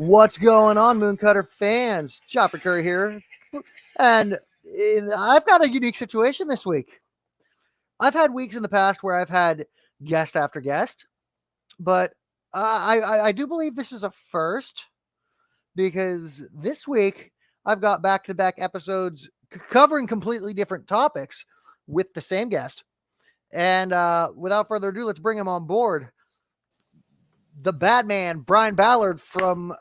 What's going on, Mooncutter fans? Chopper Curry here. And I've got a unique situation this week. I've had weeks in the past where I've had guest after guest, but I do believe this is a first because this week I've got back-to-back episodes covering completely different topics with the same guest. And without further ado, let's bring him on board. The bad man, Bryan Ballard from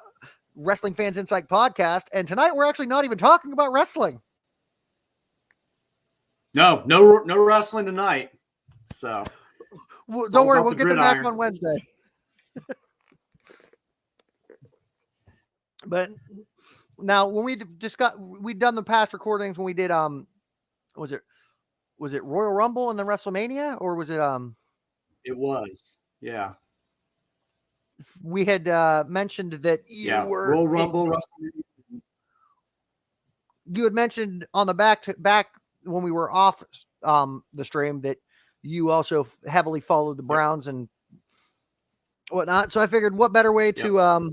Wrestling Fans Incite podcast. And tonight we're actually not even talking about wrestling. No wrestling tonight. So don't worry, we'll get them back on Wednesday. But now when we'd done the past recordings when we did was it Royal Rumble and then WrestleMania, or was it it was, yeah. We had mentioned that you were Royal Rumble, WrestleMania. You had mentioned on the back when we were off the stream that you also heavily followed the Browns and whatnot. So I figured what better way to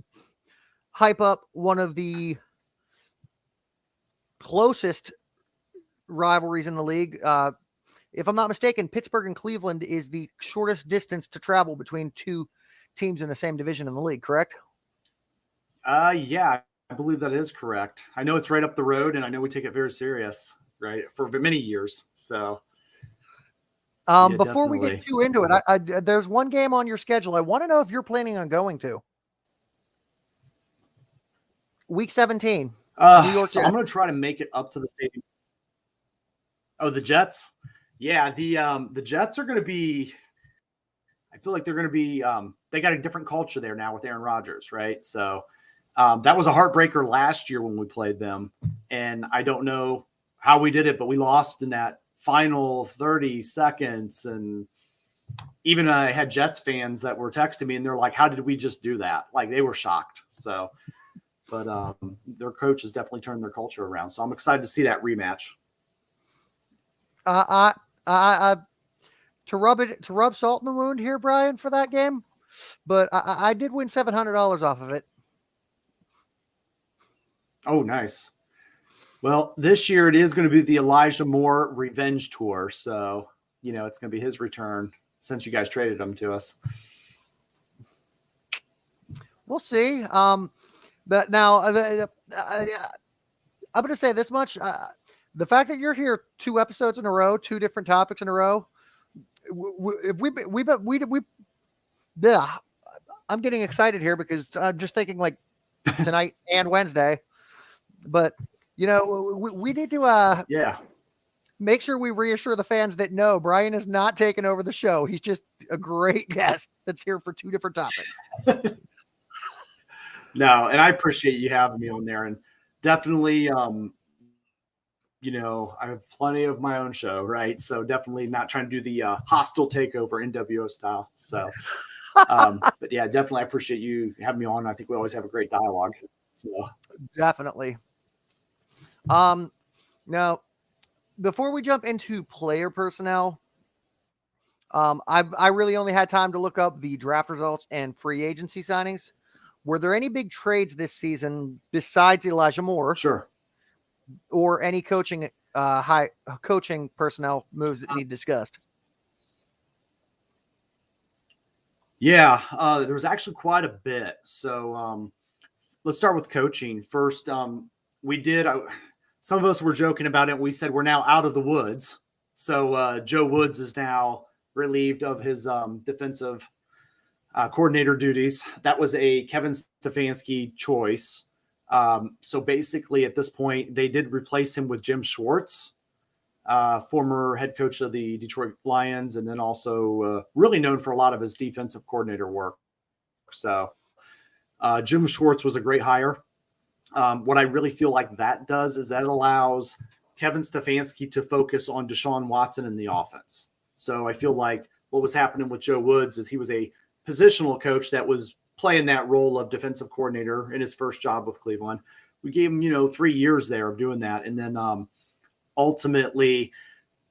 hype up one of the closest rivalries in the league. If I'm not mistaken, Pittsburgh and Cleveland is the shortest distance to travel between two teams in the same division in the league, correct? Yeah, I believe that is correct. I know it's right up the road, and I know we take it very serious, right, for many years. So before we get too into it, there's one game on your schedule I want to know if you're planning on going to. Week 17. New York. So I'm going to try to make it up to the stadium. Oh, the Jets? Yeah, the Jets are going to be – I feel like they're going to be they got a different culture there now with Aaron Rodgers, right? So that was a heartbreaker last year when we played them, and I don't know how we did it, but we lost in that final 30 seconds, and even I had Jets fans that were texting me, and they're like, how did we just do that? Like, they were shocked. So – but their coach has definitely turned their culture around. So I'm excited to see that rematch. To rub salt in the wound here, Bryan, for that game, but I did win $700 off of it. Oh, nice. Well, this year it is going to be the Elijah Moore Revenge Tour. So, it's going to be his return since you guys traded him to us. We'll see. But now I'm going to say this much. The fact that you're here 2 episodes in a row, 2 different topics in a row, I'm getting excited here because I'm just thinking like tonight and Wednesday. But, we need to make sure we reassure the fans that no, Bryan is not taking over the show. He's just a great guest that's here for 2 different topics. No, and I appreciate you having me on there, and definitely, I have plenty of my own show, right? So definitely not trying to do the hostile takeover NWO style. So, but yeah, definitely I appreciate you having me on. I think we always have a great dialogue. So definitely. Now, before we jump into player personnel, I really only had time to look up the draft results and free agency signings. Were there any big trades this season besides Elijah Moore? Sure. Or any coaching personnel moves that need discussed? Yeah, there was actually quite a bit. So let's start with coaching first. We did. Some of us were joking about it. We said we're now out of the woods. So Joe Woods is now relieved of his defensive coordinator duties. That was a Kevin Stefanski choice. So basically at this point, they did replace him with Jim Schwartz, former head coach of the Detroit Lions, and then also really known for a lot of his defensive coordinator work. So Jim Schwartz was a great hire. What I really feel like that does is that allows Kevin Stefanski to focus on Deshaun Watson in the offense. So I feel like what was happening with Joe Woods is he was a positional coach that was playing that role of defensive coordinator in his first job with Cleveland. We gave him, 3 years there of doing that. And then ultimately,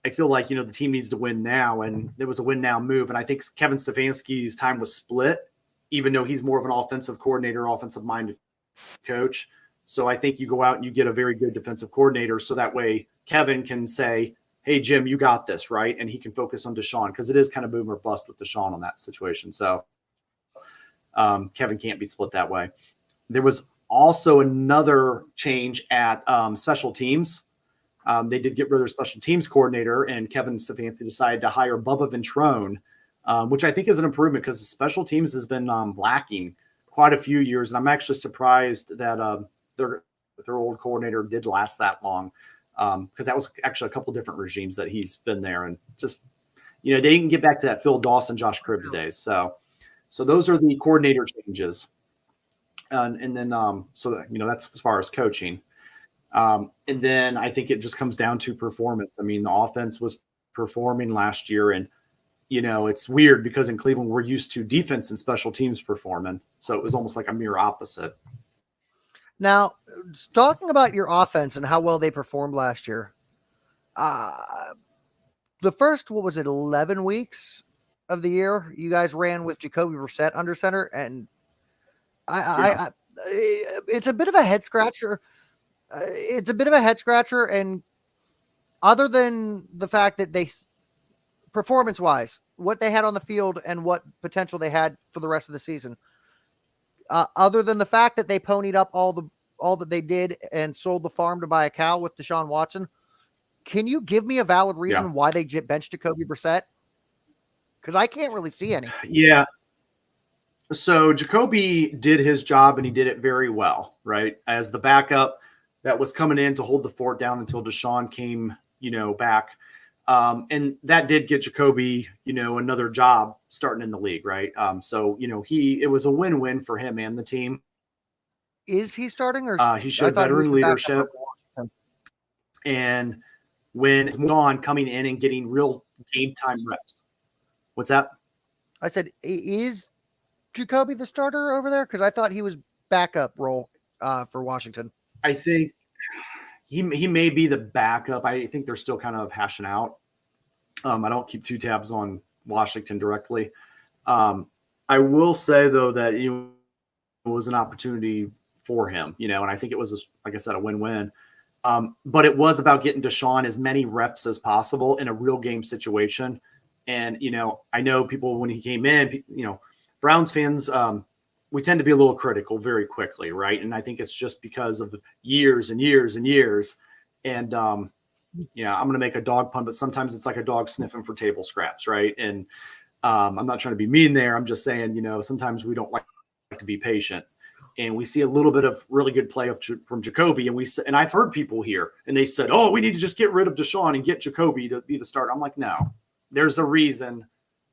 I feel like, the team needs to win now. And there was a win now move. And I think Kevin Stefanski's time was split, even though he's more of an offensive coordinator, offensive minded coach. So I think you go out and you get a very good defensive coordinator. So that way Kevin can say, hey, Jim, you got this, right? And he can focus on Deshaun, because it is kind of boom or bust with Deshaun on that situation. So Kevin can't be split that way. There was also another change at special teams. They did get rid of their special teams coordinator, and Kevin Stefanski decided to hire Bubba Ventrone, which I think is an improvement, because special teams has been lacking quite a few years. And I'm actually surprised that their old coordinator did last that long, because that was actually a couple different regimes that he's been there. And just, they didn't get back to that Phil Dawson, Josh Cribbs days. So those are the coordinator changes. And then, so that, that's as far as coaching. And then I think it just comes down to performance. I mean, the offense was performing last year, and, it's weird because in Cleveland, we're used to defense and special teams performing. So it was almost like a mirror opposite. Now, talking about your offense and how well they performed last year, the first, 11 weeks of the year, you guys ran with Jacoby Brissett under center, and it's a bit of a head scratcher. And other than the fact that they, performance-wise, what they had on the field and what potential they had for the rest of the season, other than the fact that they ponied up all that they did and sold the farm to buy a cow with Deshaun Watson, can you give me a valid reason why they benched Jacoby Brissett? Because I can't really see any. Yeah. So Jacoby did his job, and he did it very well, right? As the backup that was coming in to hold the fort down until Deshaun came, back. And that did get Jacoby, another job starting in the league, right? So, it was a win-win for him and the team. Is he starting, or he showed veteran leadership? And when Deshaun coming in and getting real game time reps. What's that? I said, is Jacoby the starter over there? Because I thought he was backup role for Washington. I think he may be the backup. I think they're still kind of hashing out. I don't keep two tabs on Washington directly. I will say, though, that it was an opportunity for him, and I think it was, like I said, a win-win. But it was about getting Deshaun as many reps as possible in a real game situation. And, I know people, when he came in, Browns fans, we tend to be a little critical very quickly, right? And I think it's just because of the years and years and years. And, I'm going to make a dog pun, but sometimes it's like a dog sniffing for table scraps, right? And I'm not trying to be mean there. I'm just saying, sometimes we don't like to be patient. And we see a little bit of really good play from Jacoby. And I've heard people here, and they said, oh, we need to just get rid of Deshaun and get Jacoby to be the starter. I'm like, no, there's a reason.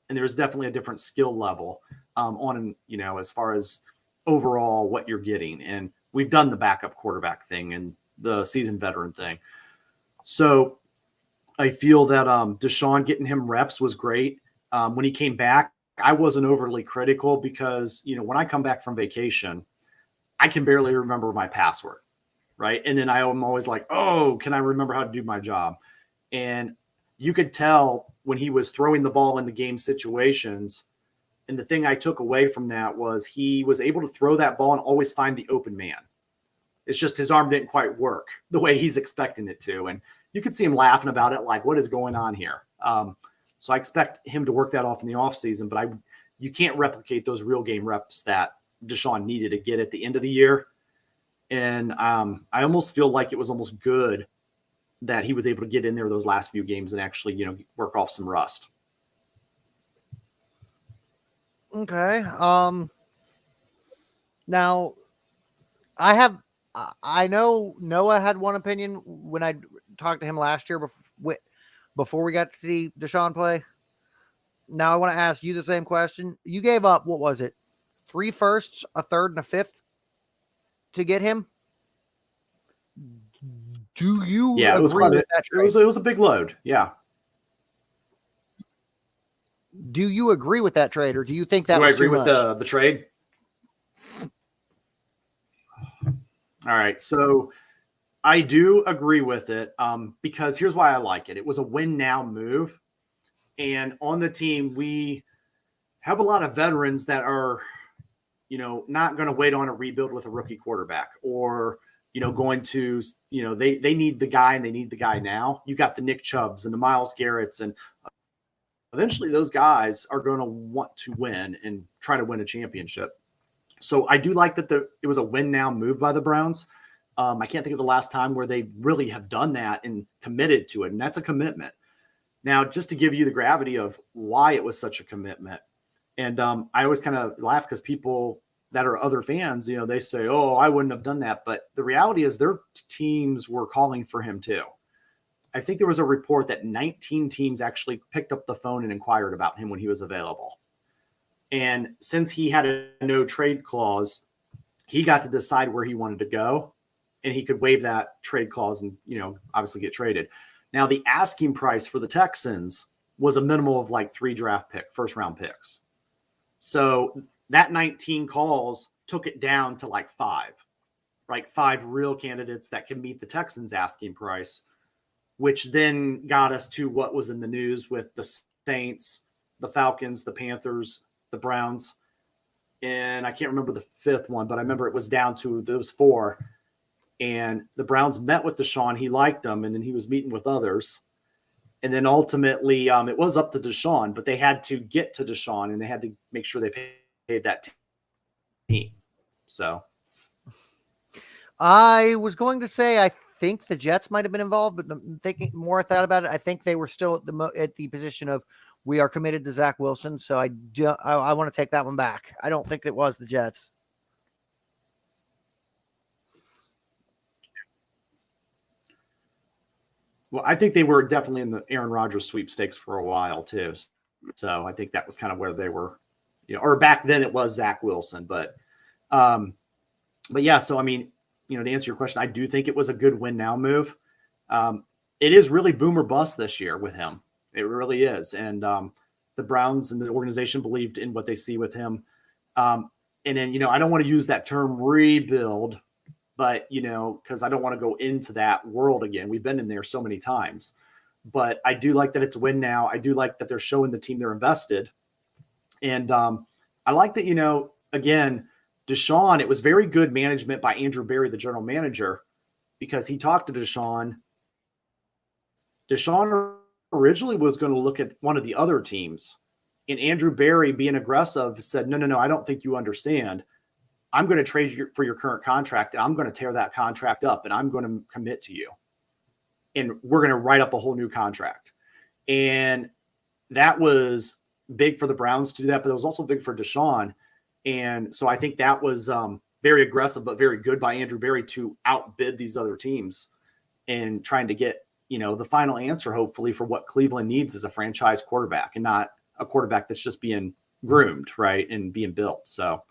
And there's definitely a different skill level as far as overall what you're getting. And we've done the backup quarterback thing and the seasoned veteran thing. So I feel that Deshaun getting him reps was great. When he came back, I wasn't overly critical because, when I come back from vacation, I can barely remember my password, right? And then I'm always like, oh, can I remember how to do my job? And you could tell when he was throwing the ball in the game situations. And the thing I took away from that was he was able to throw that ball and always find the open man. It's just his arm didn't quite work the way he's expecting it to. And you could see him laughing about it, like, what is going on here? So I expect him to work that off in the offseason, but you can't replicate those real game reps that Deshaun needed to get at the end of the year. And I almost feel like it was almost good that he was able to get in there those last few games and actually, work off some rust. Okay. Now I know Noah had one opinion when I talked to him last year before we got to see Deshaun play. Now I want to ask you the same question. You gave up, what was it? 3 firsts, a third, and a fifth to get him. Do you agree with that trade? It was a big load. Yeah. Do you agree with that trade, or do you think that was too much? Do I agree with the trade? All right. So I do agree with it because here's why I like it. It was a win now move. And on the team, we have a lot of veterans that are not going to wait on a rebuild with a rookie quarterback, or, going to, they need the guy and they need the guy now. You got the Nick Chubbs and the Myles Garretts, and eventually those guys are going to want to win and try to win a championship. So I do like that it was a win now move by the Browns. I can't think of the last time where they really have done that and committed to it. And that's a commitment. Now, just to give you the gravity of why it was such a commitment. And I always kind of laugh because people that are other fans, they say, oh, I wouldn't have done that. But the reality is their teams were calling for him too. I think there was a report that 19 teams actually picked up the phone and inquired about him when he was available. And since he had a no trade clause, he got to decide where he wanted to go, and he could waive that trade clause and, obviously get traded. Now, the asking price for the Texans was a minimal of like 3 first round picks. So that 19 calls took it down to like 5 real candidates that can meet the Texans asking price, which then got us to what was in the news with the Saints, the Falcons, the Panthers, the Browns. And I can't remember the 5th one, but I remember it was down to those 4. And the Browns met with Deshaun. He liked them, and then he was meeting with others. And then ultimately it was up to Deshaun, but they had to get to Deshaun, and they had to make sure they paid that team. So I was going to say I think the Jets might have been involved, but thinking more I thought about it, I think they were still at the position of we are committed to Zach Wilson. So I want to take that one back. I don't think it was the Jets. Well, I think they were definitely in the Aaron Rodgers sweepstakes for a while too. So I think that was kind of where they were, or back then it was Zach Wilson, but yeah. So, I mean, to answer your question, I do think it was a good win now move. It is really boom or bust this year with him. It really is. And the Browns and the organization believed in what they see with him. And then, I don't want to use that term rebuild, but, because I don't want to go into that world again. We've been in there so many times. But I do like that it's a win now. I do like that they're showing the team they're invested. And I like that, again, Deshaun, it was very good management by Andrew Berry, the general manager, because he talked to Deshaun. Deshaun originally was going to look at one of the other teams. And Andrew Berry, being aggressive, said, no, I don't think you understand. I'm going to trade you for your current contract, and I'm going to tear that contract up, and I'm going to commit to you. And we're going to write up a whole new contract. And that was big for the Browns to do that, but it was also big for Deshaun. And so I think that was very aggressive, but very good by Andrew Berry to outbid these other teams and trying to get, the final answer, hopefully, for what Cleveland needs is a franchise quarterback and not a quarterback that's just being groomed, right, and being built. So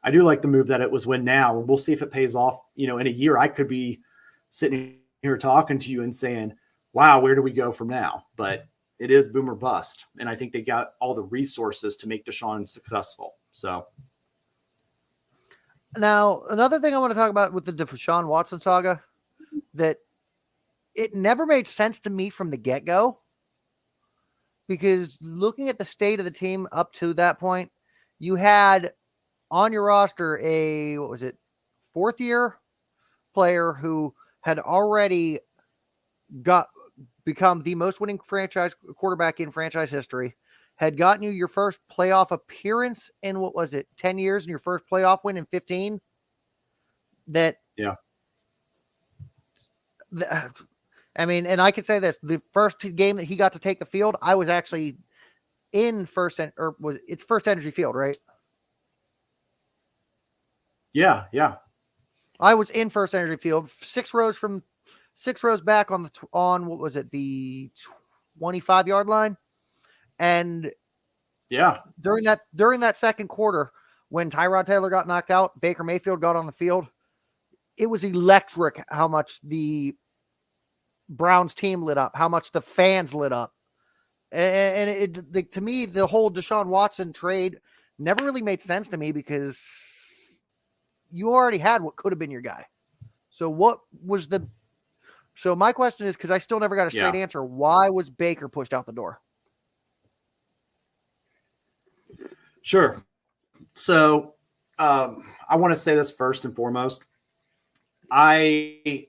I do like the move that it was win now. We'll see if it pays off. In a year, I could be sitting here talking to you and saying, wow, where do we go from now? But it is boom or bust. And I think they got all the resources to make Deshaun successful. So now, another thing I want to talk about with the Deshaun Watson saga, that it never made sense to me from the get-go, because looking at the state of the team up to that point, you had on your roster a, 4th-year player who had already become the most winning franchise quarterback in franchise history, had gotten you your first playoff appearance in 10 years, and your first playoff win in 15. And I could say this: the first game that he got to take the field, I was actually in First Energy Field, right? Yeah. I was in First Energy Field, 6 rows back on the 25-yard line. And yeah, during that second quarter, when Tyrod Taylor got knocked out, Baker Mayfield got on the field. It was electric how much the Browns team lit up, how much the fans lit up. And to me, the whole Deshaun Watson trade never really made sense to me, because you already had what could have been your guy. So my question is, because I still never got a straight answer, why was Baker pushed out the door? Sure. So I want to say this first and foremost. I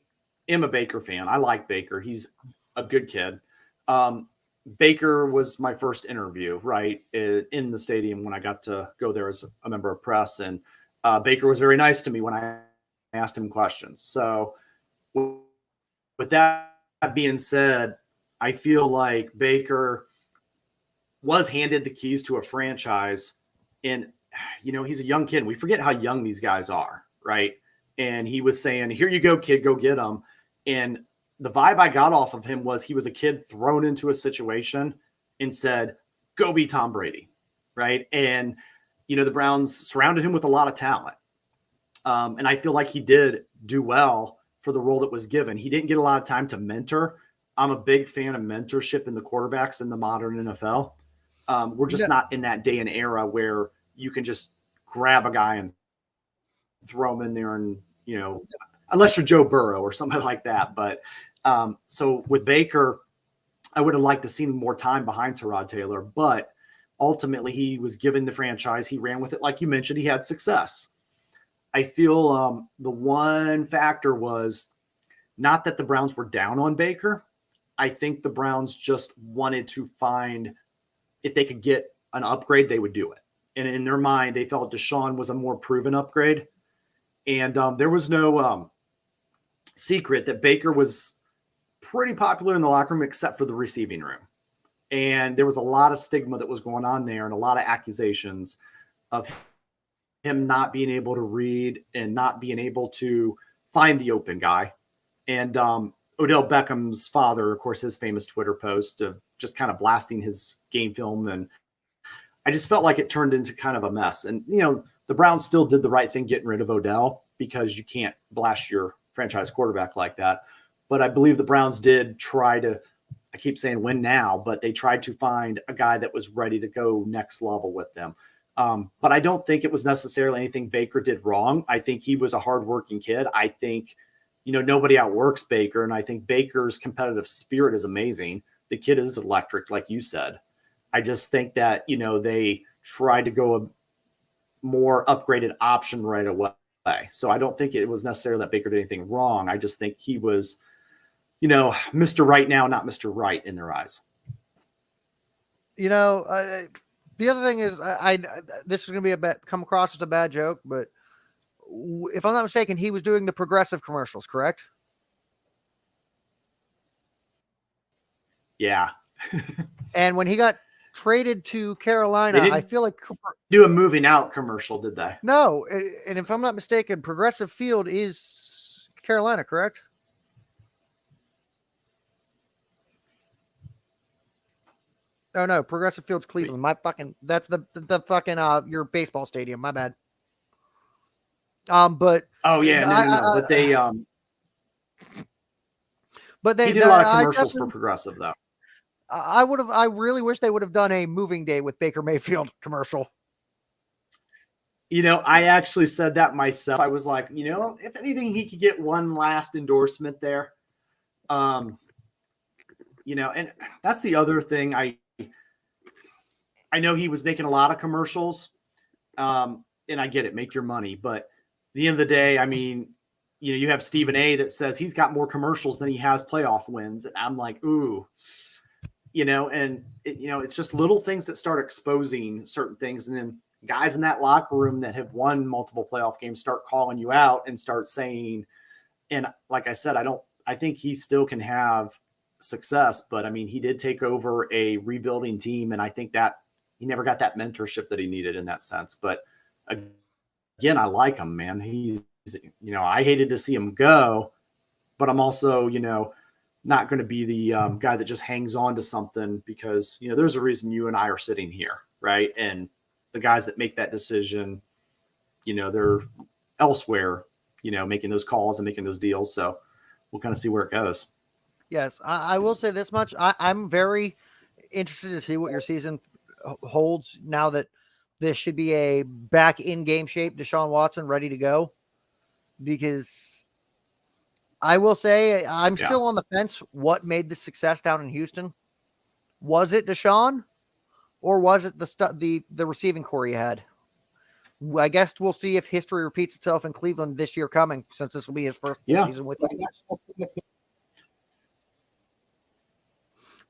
am a Baker fan. I like Baker. He's a good kid. Baker was my first interview, right, in the stadium when I got to go there as a member of press. And Baker was very nice to me when I asked him questions. So with that being said, I feel like Baker was handed the keys to a franchise. And, he's a young kid. We forget how young these guys are, right? And he was saying, here you go, kid, go get them. And the vibe I got off of him was he was a kid thrown into a situation and said, go be Tom Brady, right? And, the Browns surrounded him with a lot of talent. And I feel like he did do well for the role that was given. He didn't get a lot of time to mentor. I'm a big fan of mentorship in the quarterbacks in the modern NFL. We're just not in that day and era where you can just grab a guy and throw him in there and, unless you're Joe Burrow or something like that. But so with Baker, I would have liked to see more time behind Tyrod Taylor, but ultimately he was given the franchise. He ran with it. Like you mentioned, he had success. I feel the one factor was not that the Browns were down on Baker. I think the Browns just wanted to find if they could get an upgrade, they would do it. And in their mind, they felt Deshaun was a more proven upgrade. And there was no secret that Baker was pretty popular in the locker room except for the receiving room. And there was a lot of stigma that was going on there and a lot of accusations of him not being able to read and not being able to find the open guy. And Odell Beckham's father, of course, his famous Twitter post of just kind of blasting his game film. And I just felt like it turned into kind of a mess. And, the Browns still did the right thing getting rid of Odell because you can't blast your franchise quarterback like that. But I believe the Browns did try to, I keep saying win now, but they tried to find a guy that was ready to go next level with them. But I don't think it was necessarily anything Baker did wrong. I think he was a hardworking kid. I think, nobody outworks Baker. And I think Baker's competitive spirit is amazing. The kid is electric, like you said. I just think that, they tried to go a more upgraded option right away. So I don't think it was necessarily that Baker did anything wrong. I just think he was, Mr. Right now, not Mr. Right in their eyes. The other thing is, this is going to be come across as a bad joke, but if I'm not mistaken, he was doing the Progressive commercials, correct? Yeah. And when he got traded to Carolina, I feel like do a moving out commercial, did they? No, and if I'm not mistaken, Progressive Field is Carolina, correct? Oh no, Progressive Field's Cleveland. That's the fucking your baseball stadium. My bad. But no. But they he did a lot of commercials for Progressive though. I really wish they would have done a moving day with Baker Mayfield commercial. I actually said that myself. I was like, if anything, he could get one last endorsement there. And that's the other thing. I know he was making a lot of commercials. And I get it, make your money. But at the end of the day, I mean, you have Stephen A that says he's got more commercials than he has playoff wins. And I'm like, ooh. It's just little things that start exposing certain things. And then guys in that locker room that have won multiple playoff games start calling you out and start saying, and like I said, I think he still can have success, but I mean, he did take over a rebuilding team. And I think that he never got that mentorship that he needed in that sense. But again, I like him, man. He's, I hated to see him go, but I'm also, not going to be the guy that just hangs on to something because, there's a reason you and I are sitting here, right? And the guys that make that decision, they're elsewhere, making those calls and making those deals. So we'll kind of see where it goes. Yes, I will say this much. I'm very interested to see what your season holds now that this should be a back in game shape Deshaun Watson ready to go, because I will say I'm still on the fence. What made the success down in Houston? Was it Deshaun, or was it the receiving core he had? I guess we'll see if history repeats itself in Cleveland this year coming, since this will be his first season with us.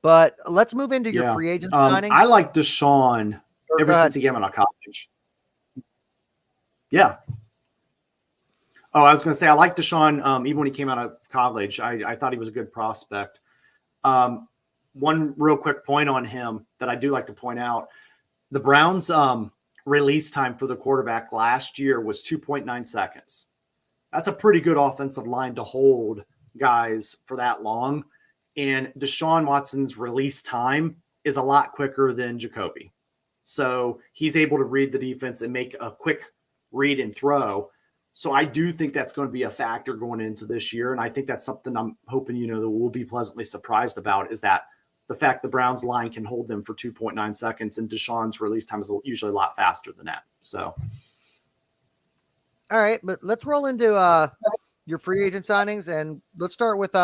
But let's move into your free agent signings. I like Deshaun ever since he came out of college. Yeah. Oh, I was going to say, I like Deshaun even when he came out of college. I thought he was a good prospect. One real quick point on him that I do like to point out, the Browns' release time for the quarterback last year was 2.9 seconds. That's a pretty good offensive line to hold guys for that long. And Deshaun Watson's release time is a lot quicker than Jacoby. So he's able to read the defense and make a quick read and throw. So I do think that's going to be a factor going into this year. And I think that's something I'm hoping, that we'll be pleasantly surprised about, is that the fact the Browns line can hold them for 2.9 seconds and Deshaun's release time is usually a lot faster than that. So. All right, but let's roll into your free agent signings, and let's start with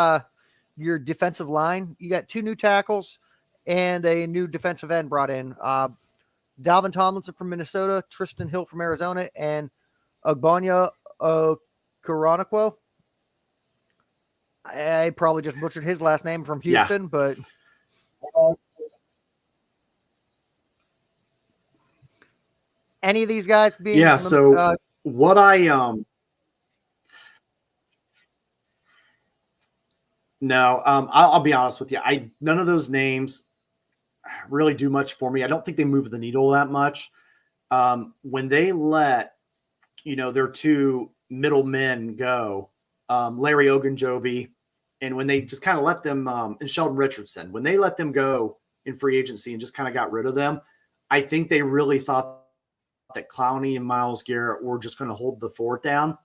your defensive line. You got 2 new tackles and a new defensive end brought in. Dalvin Tomlinson from Minnesota, Tristan Hill from Arizona, and Ogbonnia Okoronkwo. I probably just butchered his last name, from Houston, but any of these guys being what I'll be honest with you. None of those names really do much for me. I don't think they move the needle that much. When they let, their 2 middle men go, Larry Ogunjobi, and when they just kind of let them, and Sheldon Richardson, when they let them go in free agency and just kind of got rid of them, I think they really thought that Clowney and Myles Garrett were just going to hold the fort down.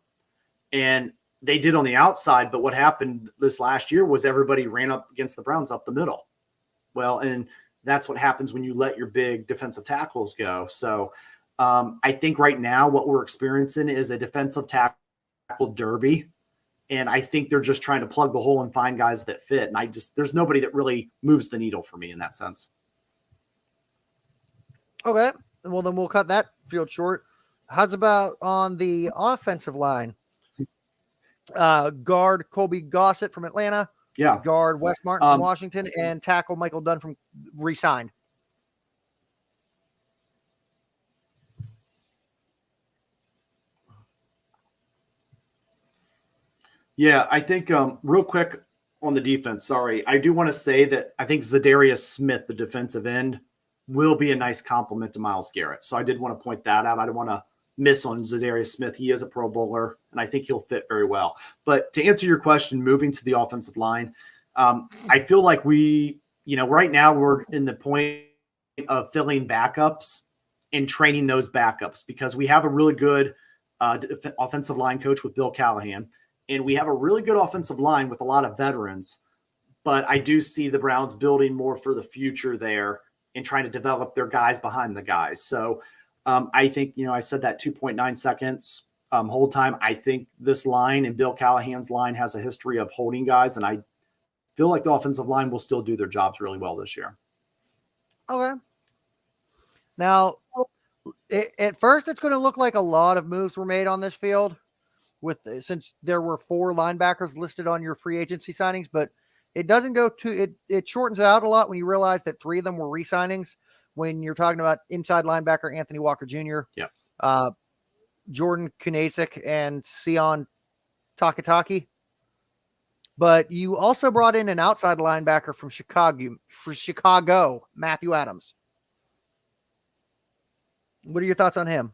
And they did on the outside, but what happened this last year was everybody ran up against the Browns up the middle. Well, and that's what happens when you let your big defensive tackles go. So I think right now what we're experiencing is a defensive tackle derby. And I think they're just trying to plug the hole and find guys that fit. And there's nobody that really moves the needle for me in that sense. Okay. Well, then we'll cut that field short. How's about on the offensive line? Guard Colby Gossett from Atlanta. Yeah. Guard Wes Martin from Washington, and tackle Michael Dunn from re-signed. Yeah, I think real quick on the defense, I do want to say that I think Zadarius Smith, the defensive end, will be a nice compliment to Myles Garrett. So I did want to point that out. I don't want to miss on Zadarius Smith. He is a Pro Bowler, and I think he'll fit very well. But to answer your question, moving to the offensive line, I feel like right now we're in the point of filling backups and training those backups, because we have a really good offensive line coach with Bill Callahan, and we have a really good offensive line with a lot of veterans. But I do see the Browns building more for the future there and trying to develop their guys behind the guys. So I think, I said that 2.9 seconds hold time. I think this line and Bill Callahan's line has a history of holding guys, and I feel like the offensive line will still do their jobs really well this year. Okay. Now, at first, it's going to look like a lot of moves were made on this field, since there were 4 linebackers listed on your free agency signings, but it doesn't go to it shortens out a lot when you realize that 3 of them were re-signings. When you're talking about inside linebacker Anthony Walker Jr., Jordan Kunasek, and Sion Takataki. But you also brought in an outside linebacker from Chicago, Matthew Adams. What are your thoughts on him?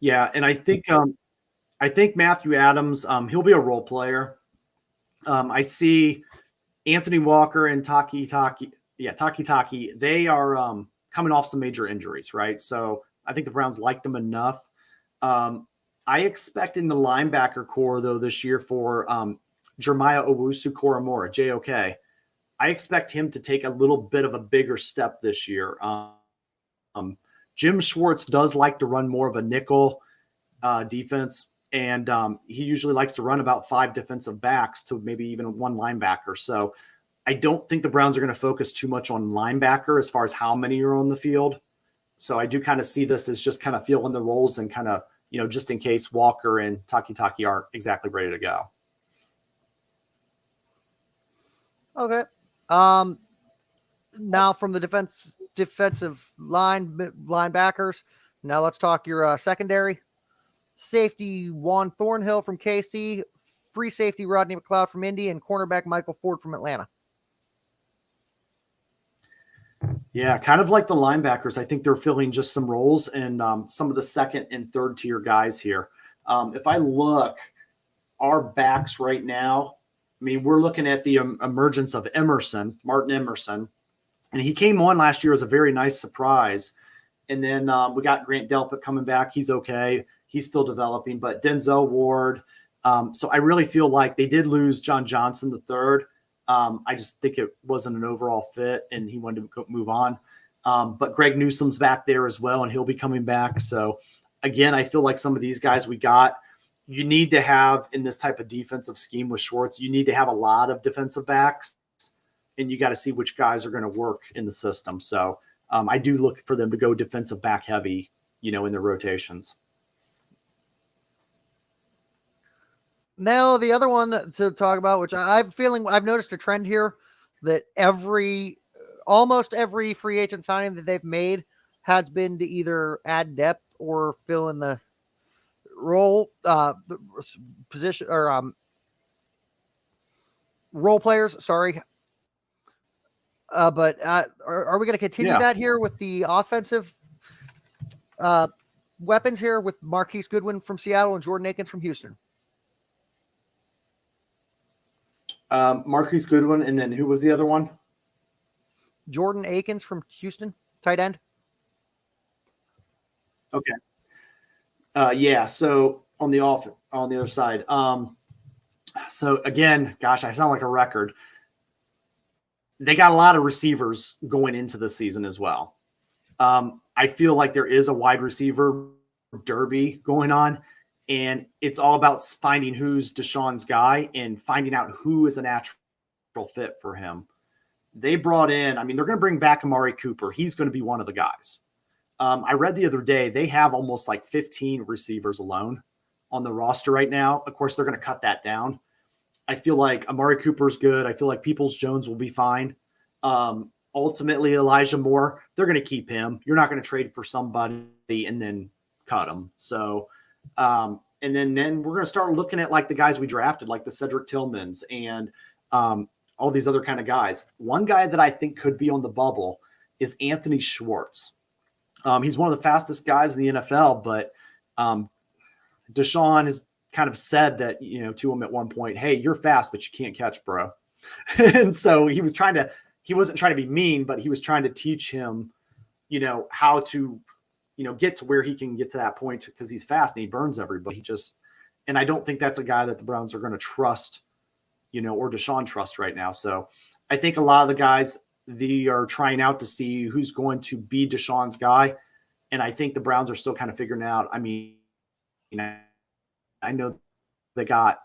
Yeah, and I think Matthew Adams, he'll be a role player. I see Anthony Walker and Taki, they are coming off some major injuries, right? So I think the Browns liked them enough. I expect in the linebacker core, though, this year for Jeremiah Owusu-Koramoah, JOK, I expect him to take a little bit of a bigger step this year. Jim Schwartz does like to run more of a nickel defense, and he usually likes to run about 5 defensive backs to maybe even 1 linebacker. So I don't think the Browns are going to focus too much on linebacker as far as how many are on the field. So I do kind of see this as just kind of filling the roles and kind of, just in case Walker and Taki aren't exactly ready to go. Okay. Now from the defensive linebackers. Now let's talk your secondary. Safety Juan Thornhill from KC, free safety Rodney McLeod from Indy, and cornerback Michael Ford from Atlanta. Yeah, kind of like the linebackers. I think they're filling just some roles and some of the second and third tier guys here. If I look, our backs right now, I mean, we're looking at the emergence of Martin Emerson, and he came on last year as a very nice surprise. And then we got Grant Delpit coming back. He's okay. He's still developing, but Denzel Ward. So I really feel like they did lose John Johnson the third. I just think it wasn't an overall fit, and he wanted to move on. But Greg Newsom's back there as well, and he'll be coming back. So, again, I feel like some of these guys we got, you need to have in this type of defensive scheme with Schwartz, you need to have a lot of defensive backs, and you got to see which guys are going to work in the system. So I do look for them to go defensive back heavy, in their rotations. Now, the other one to talk about, which I'm feeling, I've noticed a trend here that almost every free agent signing that they've made has been to either add depth or fill in the role, position or role players. Sorry. But are we going to continue that here with the offensive weapons here with Marquise Goodwin from Seattle and Jordan Akins from Houston? Marquise Goodwin, and then who was the other one? Jordan Akins from Houston, tight end. Okay. Yeah. So on the other side. So again, gosh, I sound like a record. They got a lot of receivers going into the season as well. I feel like there is a wide receiver derby going on. And it's all about finding who's Deshaun's guy and finding out who is a natural fit for him. They brought in, they're going to bring back Amari Cooper. He's going to be one of the guys. I read the other day, they have almost like 15 receivers alone on the roster right now. Of course, they're going to cut that down. I feel like Amari Cooper's good. I feel like Peoples-Jones will be fine. Ultimately, Elijah Moore, they're going to keep him. You're not going to trade for somebody and then cut him. So, and then we're going to start looking at like the guys we drafted, like the Cedric Tillmans and all these other kind of guys. One guy that I think could be on the bubble is Anthony Schwartz. He's one of the fastest guys in the NFL, but Deshaun has kind of said that, to him at one point, hey, you're fast, but you can't catch, bro. And so he wasn't trying to be mean, but he was trying to teach him, how to, get to where he can get to that point because he's fast and he burns everybody. And I don't think that's a guy that the Browns are going to trust, or Deshaun trusts right now. So I think a lot of the guys, they are trying out to see who's going to be Deshaun's guy. And I think the Browns are still kind of figuring out. I know they got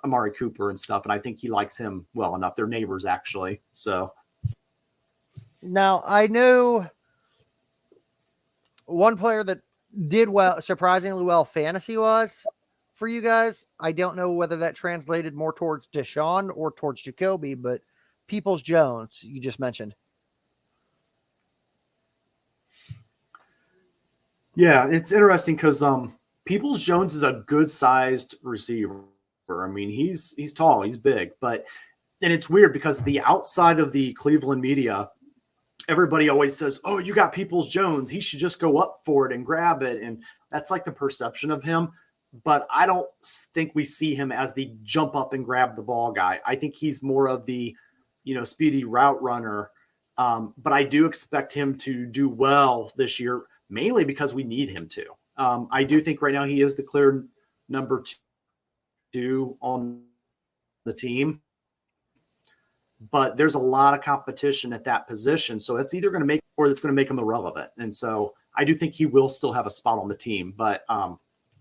Amari Cooper and stuff, and I think he likes him well enough. They're neighbors actually. So now I know one player that did well, surprisingly well, fantasy-wise for you guys. I don't know whether that translated more towards Deshaun or towards Jacoby, but Peoples-Jones, you just mentioned. Yeah, it's interesting because Peoples-Jones is a good-sized receiver. He's tall, he's big, and it's weird because the outside of the Cleveland media, everybody always says, oh, you got Peoples-Jones, he should just go up for it and grab it. And that's like the perception of him. But I don't think we see him as the jump up and grab the ball guy. I think he's more of the, speedy route runner. But I do expect him to do well this year, mainly because we need him to. I do think right now he is the clear number 2 on the team. But there's a lot of competition at that position. So it's either going to make or it's going to make him irrelevant. And so I do think he will still have a spot on the team. But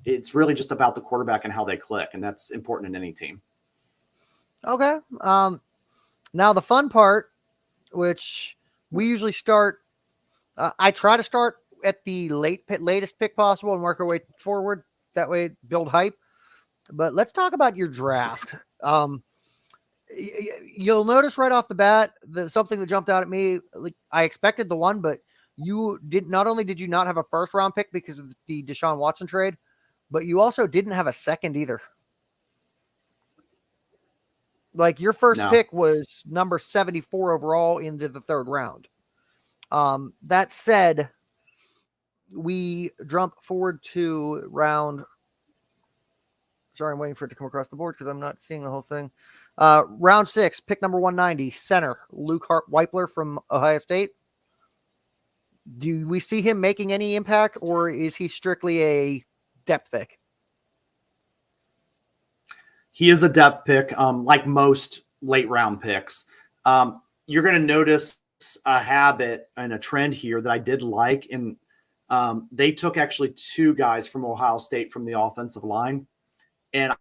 it's really just about the quarterback and how they click. And that's important in any team. Okay. Now the fun part, which we usually start, I try to start at the latest pick possible and work our way forward. That way, build hype. But let's talk about your draft. You'll notice right off the bat that something that jumped out at me. Like I expected the one, but you did. Not only did you not have a first round pick because of the Deshaun Watson trade, but you also didn't have a second either. Like your first pick was number 74 overall into the third round. That said, we jump forward to round. Sorry, I'm waiting for it to come across the board because I'm not seeing the whole thing. Round 6, pick number 190, center Luke Weipler from Ohio State. Do we see him making any impact, or is he strictly a depth pick? He is a depth pick, like most late round picks. You're going to notice a habit and a trend here that I did like. And they took actually 2 guys from Ohio State from the offensive line. And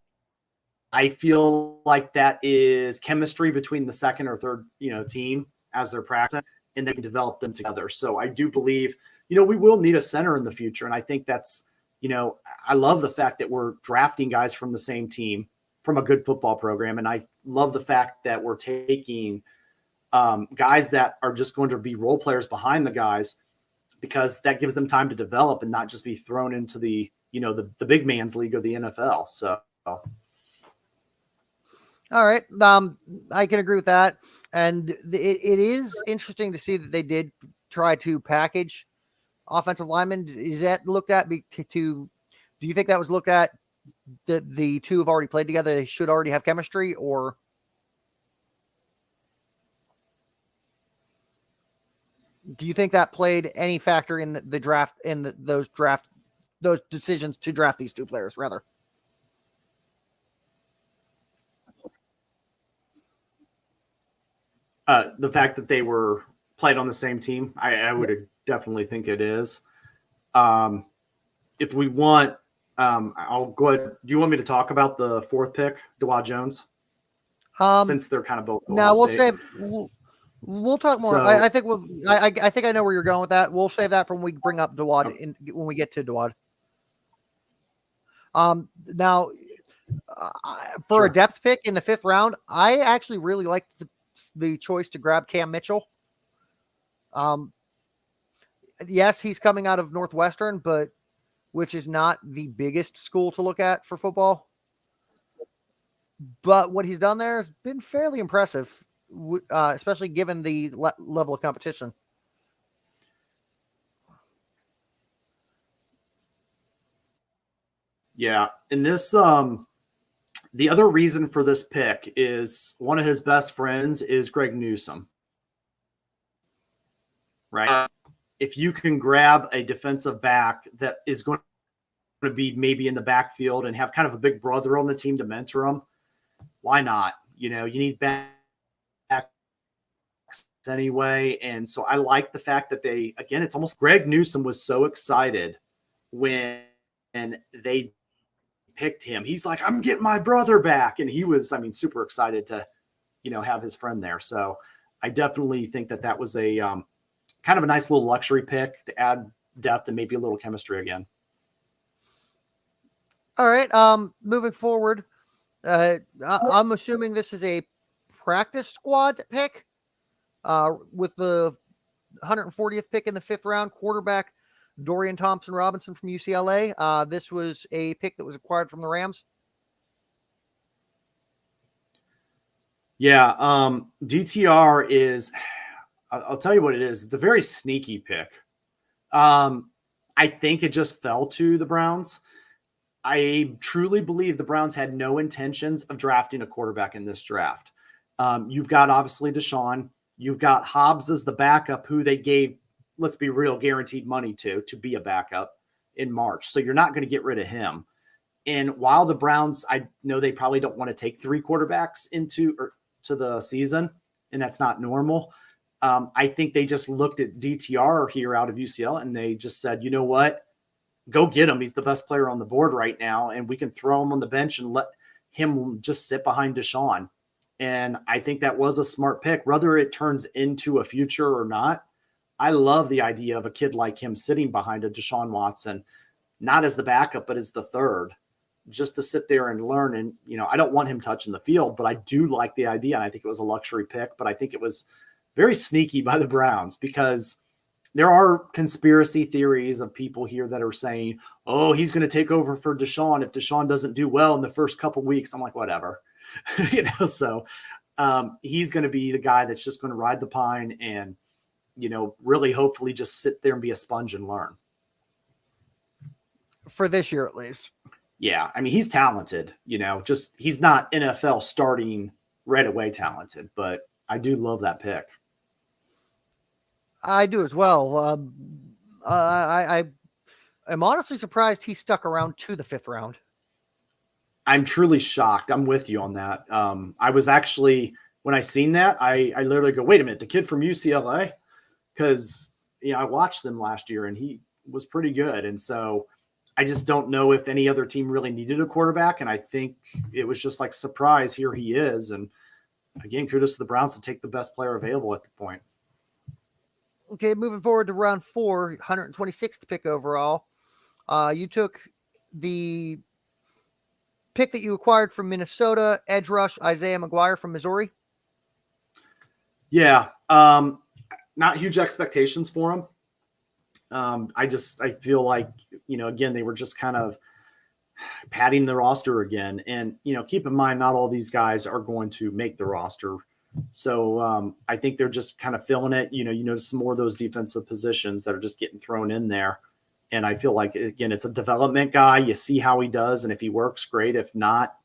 I feel like that is chemistry between the second or third, team as they're practicing, and they can develop them together. So I do believe, we will need a center in the future. And I think that's, I love the fact that we're drafting guys from the same team, from a good football program. And I love the fact that we're taking guys that are just going to be role players behind the guys, because that gives them time to develop and not just be thrown into the big man's league of the NFL. So. All right. I can agree with that. And it is interesting to see that they did try to package offensive linemen. Is that looked at do you think that was looked at that the 2 have already played together? They should already have chemistry, or do you think that played any factor in the draft, in those decisions to draft these 2 players rather? The fact that they were played on the same team, I would definitely think it is. If we want, I'll go ahead. Do you want me to talk about the 4th pick, Dawad Jones? Since they're kind of both. No, we'll save. We'll talk more. So, I think I think I know where you're going with that. We'll save that for when we bring up Dawad when we get to Dawad. Now, for a depth pick in the 5th round, I actually really liked the choice to grab Cam Mitchell. Yes, he's coming out of Northwestern, which is not the biggest school to look at for football. But what he's done there has been fairly impressive, especially given the level of competition. Yeah, and this the other reason for this pick is one of his best friends is Greg Newsome. Right? If you can grab a defensive back that is going to be maybe in the backfield and have kind of a big brother on the team to mentor him, why not? You need backs anyway. And so I like the fact that it's almost Greg Newsome was so excited when they picked him. He's like, I'm getting my brother back. And he was, super excited to, have his friend there. So I definitely think that was a kind of a nice little luxury pick to add depth and maybe a little chemistry again. All right. Moving forward, I'm assuming this is a practice squad pick with the 140th pick in the 5th round, quarterback Dorian Thompson-Robinson from UCLA. This was a pick that was acquired from the Rams. Yeah. DTR is, I'll tell you what it is. It's a very sneaky pick. I think it just fell to the Browns. I truly believe the Browns had no intentions of drafting a quarterback in this draft. You've got obviously Deshaun. You've got Hobbs as the backup, who they gave, let's be real, guaranteed money to be a backup in March. So you're not going to get rid of him. And while the Browns, I know they probably don't want to take 3 quarterbacks to the season, and that's not normal. I think they just looked at DTR here out of UCL and they just said, you know what? Go get him. He's the best player on the board right now, and we can throw him on the bench and let him just sit behind Deshaun. And I think that was a smart pick. Whether it turns into a future or not, I love the idea of a kid like him sitting behind a Deshaun Watson, not as the backup, but as the third, just to sit there and learn. And, I don't want him touching the field, but I do like the idea. And I think it was a luxury pick, but I think it was very sneaky by the Browns, because there are conspiracy theories of people here that are saying, oh, he's going to take over for Deshaun if Deshaun doesn't do well in the first couple of weeks. I'm like, whatever, so he's going to be the guy that's just going to ride the pine and, really hopefully just sit there and be a sponge and learn. For this year, at least. Yeah. I mean, he's talented, just he's not NFL starting right away talented, but I do love that pick. I do as well. I am honestly surprised he stuck around to the 5th round. I'm truly shocked. I'm with you on that. I was actually, when I seen that, I literally go, wait a minute, the kid from UCLA? Because, I watched them last year and he was pretty good. And so I just don't know if any other team really needed a quarterback. And I think it was just like, surprise, here he is. And again, kudos to the Browns to take the best player available at the point. Okay, moving forward to round 4, 126th pick overall. You took the pick that you acquired from Minnesota, edge rush Isaiah McGuire from Missouri. Yeah, not huge expectations for him. I feel like, again, they were just kind of padding the roster again. And, keep in mind, not all these guys are going to make the roster. So I think they're just kind of filling it. You notice some more of those defensive positions that are just getting thrown in there. And I feel like, again, it's a development guy. You see how he does. And if he works, great. If not,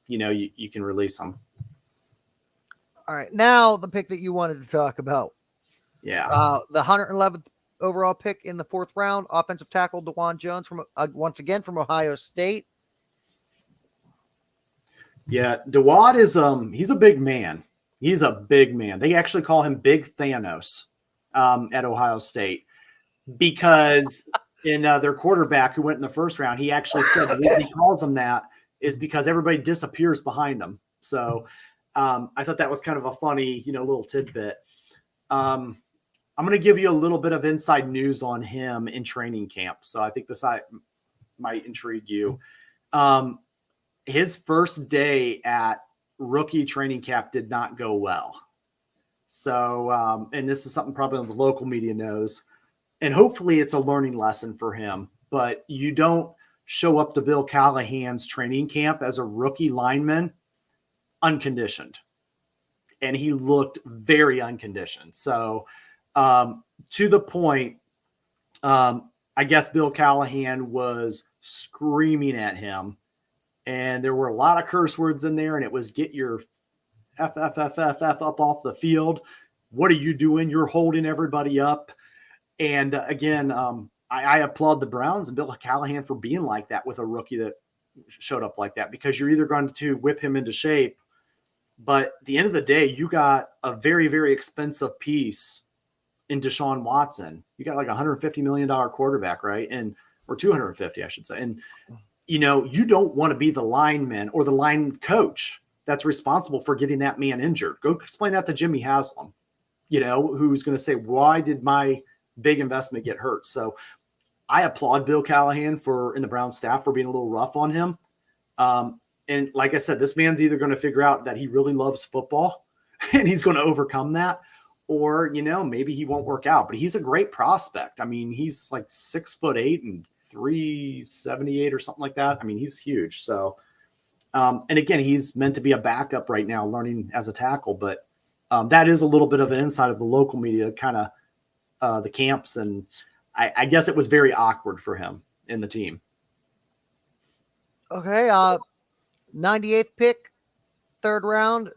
you can release him. All right. Now the pick that you wanted to talk about. Yeah. The 111th overall pick in the 4th round, offensive tackle DeJuan Jones from once again from Ohio State. Yeah. DeWad is he's a big man. He's a big man. They actually call him Big Thanos at Ohio State, because in their quarterback who went in the 1st round, he actually said the reason he calls him that is because everybody disappears behind him. So I thought that was kind of a funny, little tidbit. I'm going to give you a little bit of inside news on him in training camp. So I think this might intrigue you. His first day at rookie training camp did not go well. So, and this is something probably the local media knows, and hopefully it's a learning lesson for him, but you don't show up to Bill Callahan's training camp as a rookie lineman unconditioned. And he looked very unconditioned. So, to the point, I guess Bill Callahan was screaming at him, and there were a lot of curse words in there, and it was get your F up off the field. What are you doing? You're holding everybody up. And again, I applaud the Browns and Bill Callahan for being like that with a rookie that showed up like that, because you're either going to whip him into shape, but at the end of the day, you got a very, very expensive piece in Deshaun Watson. You got like $150 million quarterback, right? Or 250, I should say. And, you don't want to be the lineman or the line coach that's responsible for getting that man injured. Go explain that to Jimmy Haslam, who's going to say, why did my big investment get hurt? So I applaud Bill Callahan and the Browns staff for being a little rough on him. And like I said, this man's either going to figure out that he really loves football and he's going to overcome that, or, maybe he won't work out, but he's a great prospect. I mean, he's like 6'8" and 378 or something like that. I mean, he's huge. So, and again, he's meant to be a backup right now, learning as a tackle, but that is a little bit of an insight of the local media, kind of the camps. And I guess it was very awkward for him in the team. Okay. 98th pick, 3rd round,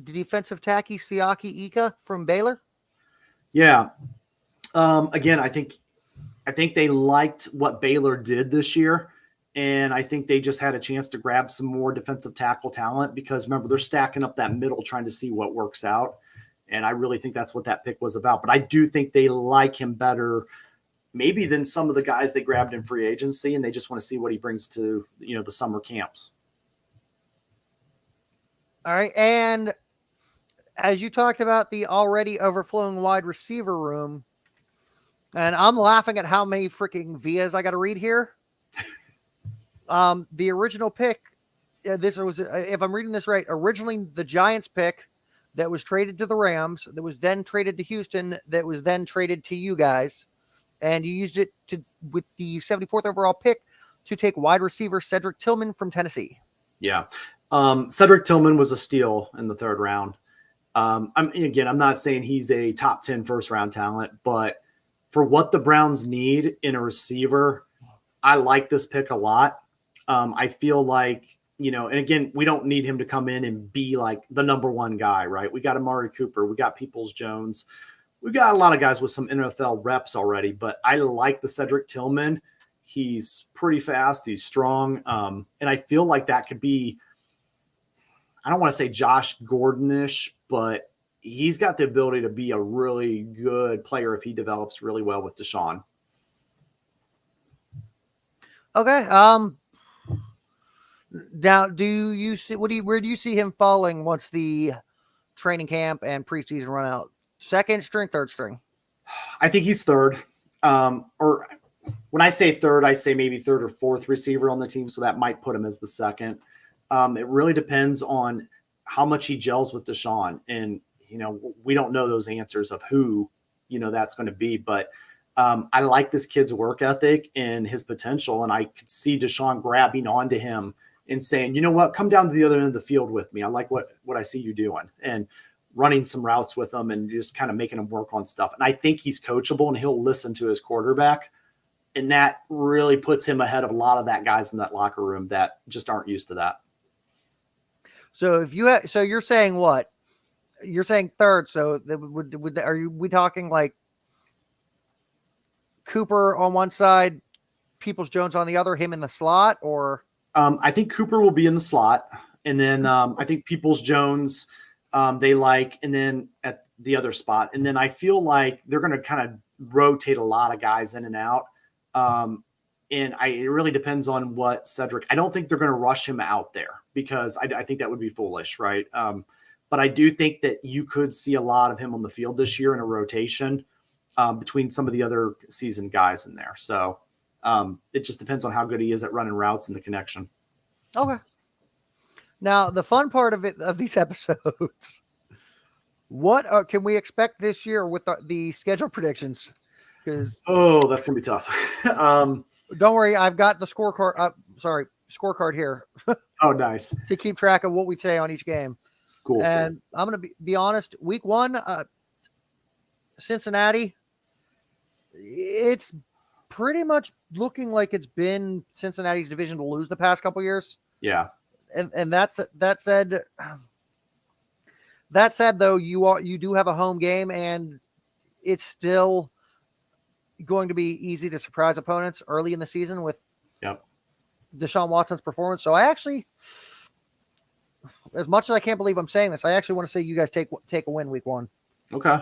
defensive tackle Siaki Ika from Baylor. Yeah. Again, I think they liked what Baylor did this year, and I think they just had a chance to grab some more defensive tackle talent, because remember, they're stacking up that middle trying to see what works out. And I really think that's what that pick was about. But I do think they like him better maybe than some of the guys they grabbed in free agency, and they just want to see what he brings to, the summer camps. All right. And as you talked about the already overflowing wide receiver room, And I'm laughing at how many freaking Vias I got to read here. The original pick, this was, if I'm reading this right, originally the Giants pick that was traded to the Rams, that was then traded to Houston, that was then traded to you guys, and you used it to with the 74th overall pick to take wide receiver Cedric Tillman from Tennessee. Yeah. Cedric Tillman was a steal in the third round. I'm not saying he's a top 10 first round talent, but for what the Browns need in a receiver, I like this pick a lot. I feel like, and again, we don't need him to come in and be like the number one guy, right? We got Amari Cooper, we got Peoples-Jones, we got a lot of guys with some NFL reps already, but I like the Cedric Tillman. He's pretty fast, he's strong, and I feel like that could be, I don't want to say Josh Gordon-ish, but he's got the ability to be a really good player if he develops really well with Deshaun. Okay. Now, do you see where do you see him falling once the training camp and preseason run out? Second string, third string? I think he's third. Or when I say third, I say maybe third or fourth receiver on the team, so that might put him as the second. It really depends on how much he gels with Deshaun, and we don't know those answers of who that's going to be, but I like this kid's work ethic and his potential, and I could see Deshaun grabbing onto him and saying, you know what, come down to the other end of the field with me. I like what I see you doing, and running some routes with him and just kind of making him work on stuff. And I think he's coachable and he'll listen to his quarterback. And that really puts him ahead of a lot of that guys in that locker room that just aren't used to that. So so you're saying what? You're saying third. So we talking like Cooper on one side, Peoples-Jones on the other, him in the slot, or? I think Cooper will be in the slot, and then I think Peoples-Jones they like, and then at the other spot, and then I feel like they're going to kind of rotate a lot of guys in and out. And it really depends on what Cedric. I don't think they're going to rush him out there because I think that would be foolish, right? But I do think that you could see a lot of him on the field this year in a rotation between some of the other seasoned guys in there. So it just depends on how good he is at running routes and the connection. Okay. Now, the fun part of these episodes, what can we expect this year with the schedule predictions? Because that's gonna be tough. Don't worry, I've got the scorecard here. Oh, nice. To keep track of what we say on each game. Cool. And I'm going to be honest, week 1, Cincinnati, it's pretty much looking like it's been Cincinnati's division to lose the past couple years. Yeah. And that said though, you do have a home game, and it's still going to be easy to surprise opponents early in the season with Deshaun Watson's performance. So I actually, as much as I can't believe I'm saying this, I actually want to say you guys take a win week 1. Okay.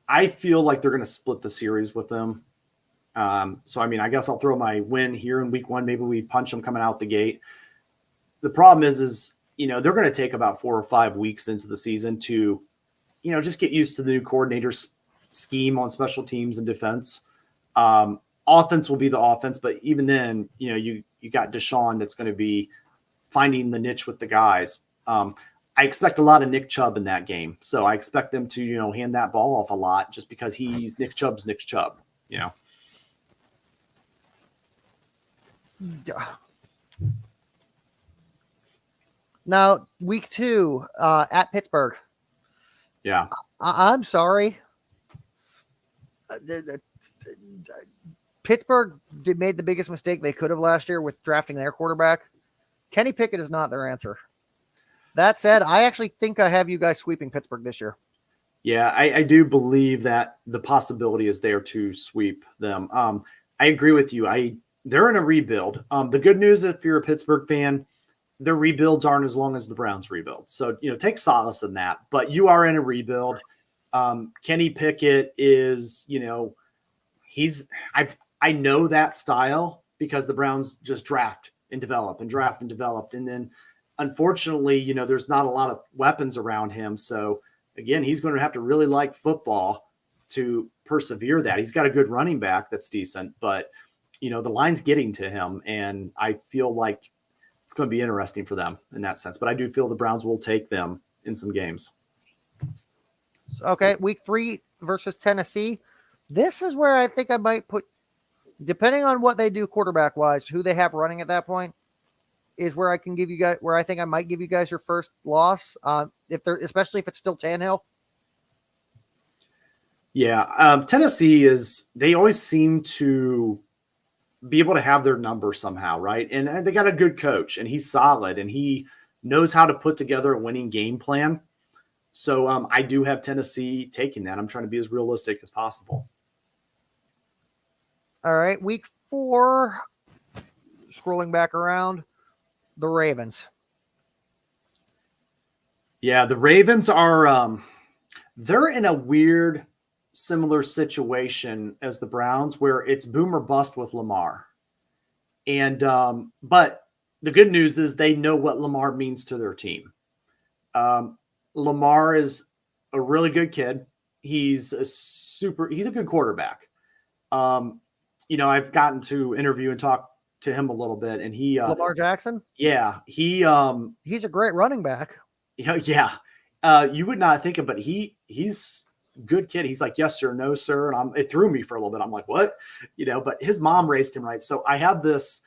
I feel like they're going to split the series with them. So, I mean, I guess I'll throw my win here in week 1. Maybe we punch them coming out the gate. The problem is, they're going to take about 4 or 5 weeks into the season to, just get used to the new coordinator's scheme on special teams and defense. Offense will be the offense, but even then, you got Deshaun that's going to be finding the niche with the guys. I expect a lot of Nick Chubb in that game. So I expect them to, hand that ball off a lot just because he's Nick Chubb's Nick Chubb, Now, week 2 at Pittsburgh. Yeah. I'm sorry. Pittsburgh made the biggest mistake they could have last year with drafting their quarterback. Kenny Pickett is not their answer. That said, I actually think I have you guys sweeping Pittsburgh this year. Yeah, I do believe that the possibility is there to sweep them. I agree with you. They're in a rebuild. The good news, if you're a Pittsburgh fan, their rebuilds aren't as long as the Browns rebuild. So, take solace in that. But you are in a rebuild. Kenny Pickett is, I know that style because the Browns just draft and develop. And then unfortunately, there's not a lot of weapons around him. So again, he's going to have to really like football to persevere that. He's got a good running back that's decent, but the line's getting to him, and I feel like it's going to be interesting for them in that sense. But I do feel the Browns will take them in some games. Okay, week 3 versus Tennessee. This is where I think I might put, depending on what they do quarterback wise, who they have running at that point, is where I can give you guys, where I think I might give you guys your first loss. Especially if it's still Tannehill. Yeah, Tennessee they always seem to be able to have their number somehow, right? And they got a good coach, and he's solid, and he knows how to put together a winning game plan. So I do have Tennessee taking that. I'm trying to be as realistic as possible. All right, week 4, scrolling back around, the Ravens. Yeah, the Ravens are they're in a weird, similar situation as the Browns, where it's boom or bust with Lamar. And but the good news is they know what Lamar means to their team. Lamar is a really good kid. He's a good quarterback. I've gotten to interview and talk to him a little bit, and Lamar Jackson. Yeah, he's a great running back. Yeah. You would not think it, but he's a good kid. He's like, yes, sir, no, sir. And it threw me for a little bit. I'm like, what? But his mom raised him right. So I have this,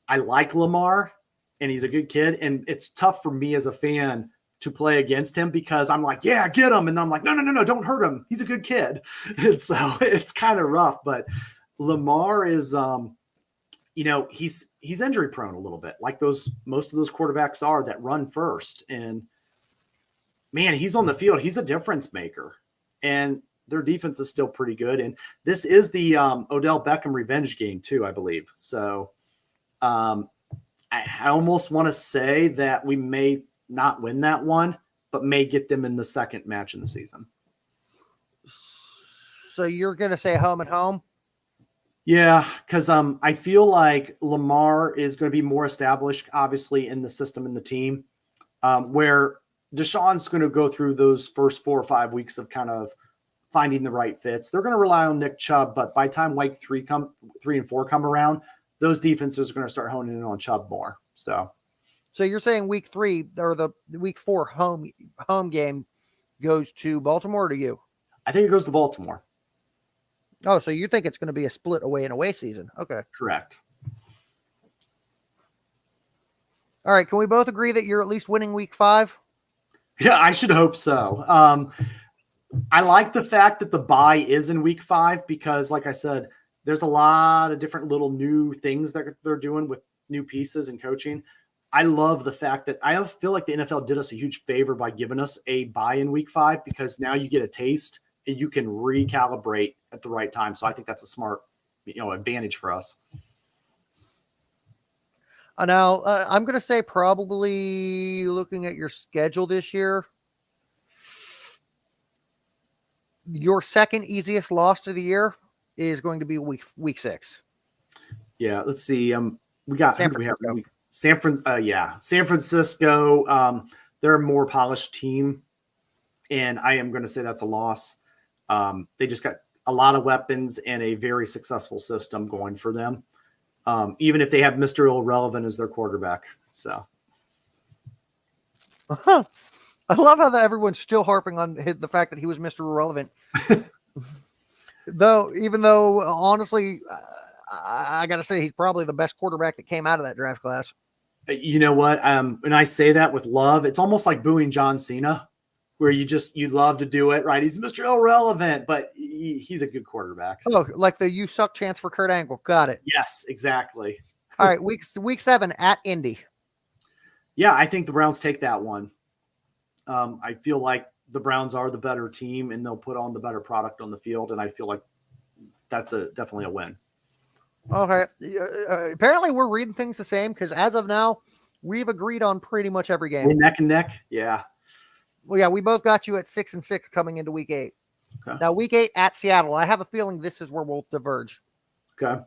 I like Lamar, and he's a good kid. And it's tough for me as a fan to play against him, because I'm like, yeah, get him. And I'm like, no, don't hurt him. He's a good kid. And so it's kind of rough, but Lamar is, he's injury prone a little bit, like most of those quarterbacks are that run first. And man, he's on the field. He's a difference maker, and their defense is still pretty good. And this is the Odell Beckham revenge game too, I believe. So I almost want to say that we may not win that one, but may get them in the second match in the season. So you're going to say home and home? Yeah, because I feel like Lamar is going to be more established, obviously, in the system and the team, where Deshaun's going to go through those first 4 or 5 weeks of kind of finding the right fits. They're going to rely on Nick Chubb, but by the time week 3 and 4 come around, those defenses are going to start honing in on Chubb more. So you're saying week 3 or the week 4 home game goes to Baltimore or to you? I think it goes to Baltimore. Oh, so you think it's going to be a split away and away season? Okay. Correct. All right. Can we both agree that you're at least winning week 5? Yeah, I should hope so. I like the fact that the bye is in week 5, because, like I said, there's a lot of different little new things that they're doing with new pieces and coaching. I love the fact that I feel like the NFL did us a huge favor by giving us a bye in week 5, because now you get a taste and you can recalibrate at the right time. So I think that's a smart, advantage for us. Now, I'm going to say, probably looking at your schedule this year, your second easiest loss of the year is going to be week 6. Yeah, let's see. We got San Francisco. San Francisco. They're a more polished team, and I am going to say that's a loss. They just got a lot of weapons and a very successful system going for them. Even if they have Mr. Irrelevant as their quarterback. So I love how everyone's still harping on the fact that he was Mr. Irrelevant. Even though honestly, I got to say he's probably the best quarterback that came out of that draft class. You know what? And I say that with love. It's almost like booing John Cena, where you love to do it, right? He's Mr. Irrelevant, but he's a good quarterback. Oh, like the "you suck" chance for Kurt Angle. Got it. Yes, exactly. All right, week 7 at Indy. Yeah, I think the Browns take that one. I feel like the Browns are the better team, and they'll put on the better product on the field, and I feel like that's definitely a win. Okay. Apparently, we're reading things the same, because as of now, we've agreed on pretty much every game. We're neck and neck. Yeah. Well, yeah, we both got you at 6-6 coming into week 8. Okay. Now, week 8 at Seattle. I have a feeling this is where we'll diverge. Okay.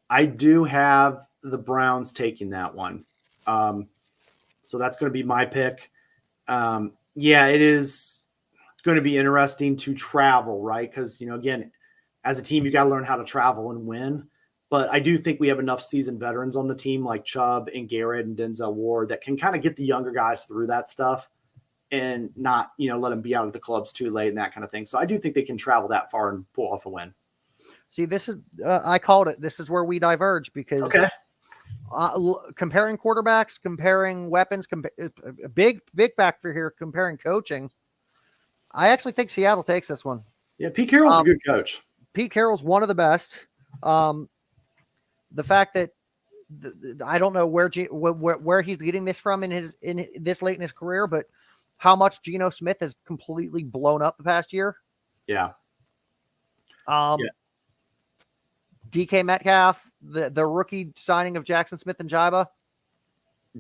I do have the Browns taking that one. So that's going to be my pick. Yeah, it is. going to be interesting to travel, right? Because, again, as a team, you got to learn how to travel and win. But I do think we have enough seasoned veterans on the team like Chubb and Garrett and Denzel Ward that can kind of get the younger guys through that stuff and not, let them be out of the clubs too late and that kind of thing. So I do think they can travel that far and pull off a win. See, this is, I called it. This is where we diverge because comparing quarterbacks, comparing weapons, a big factor here, comparing coaching. I actually think Seattle takes this one. Yeah, Pete Carroll's a good coach. Pete Carroll's one of the best. The fact that I don't know where he's getting this from in this late in his career, but how much Geno Smith has completely blown up the past year. Yeah. DK Metcalf, the rookie signing of Jackson Smith and Jaiba.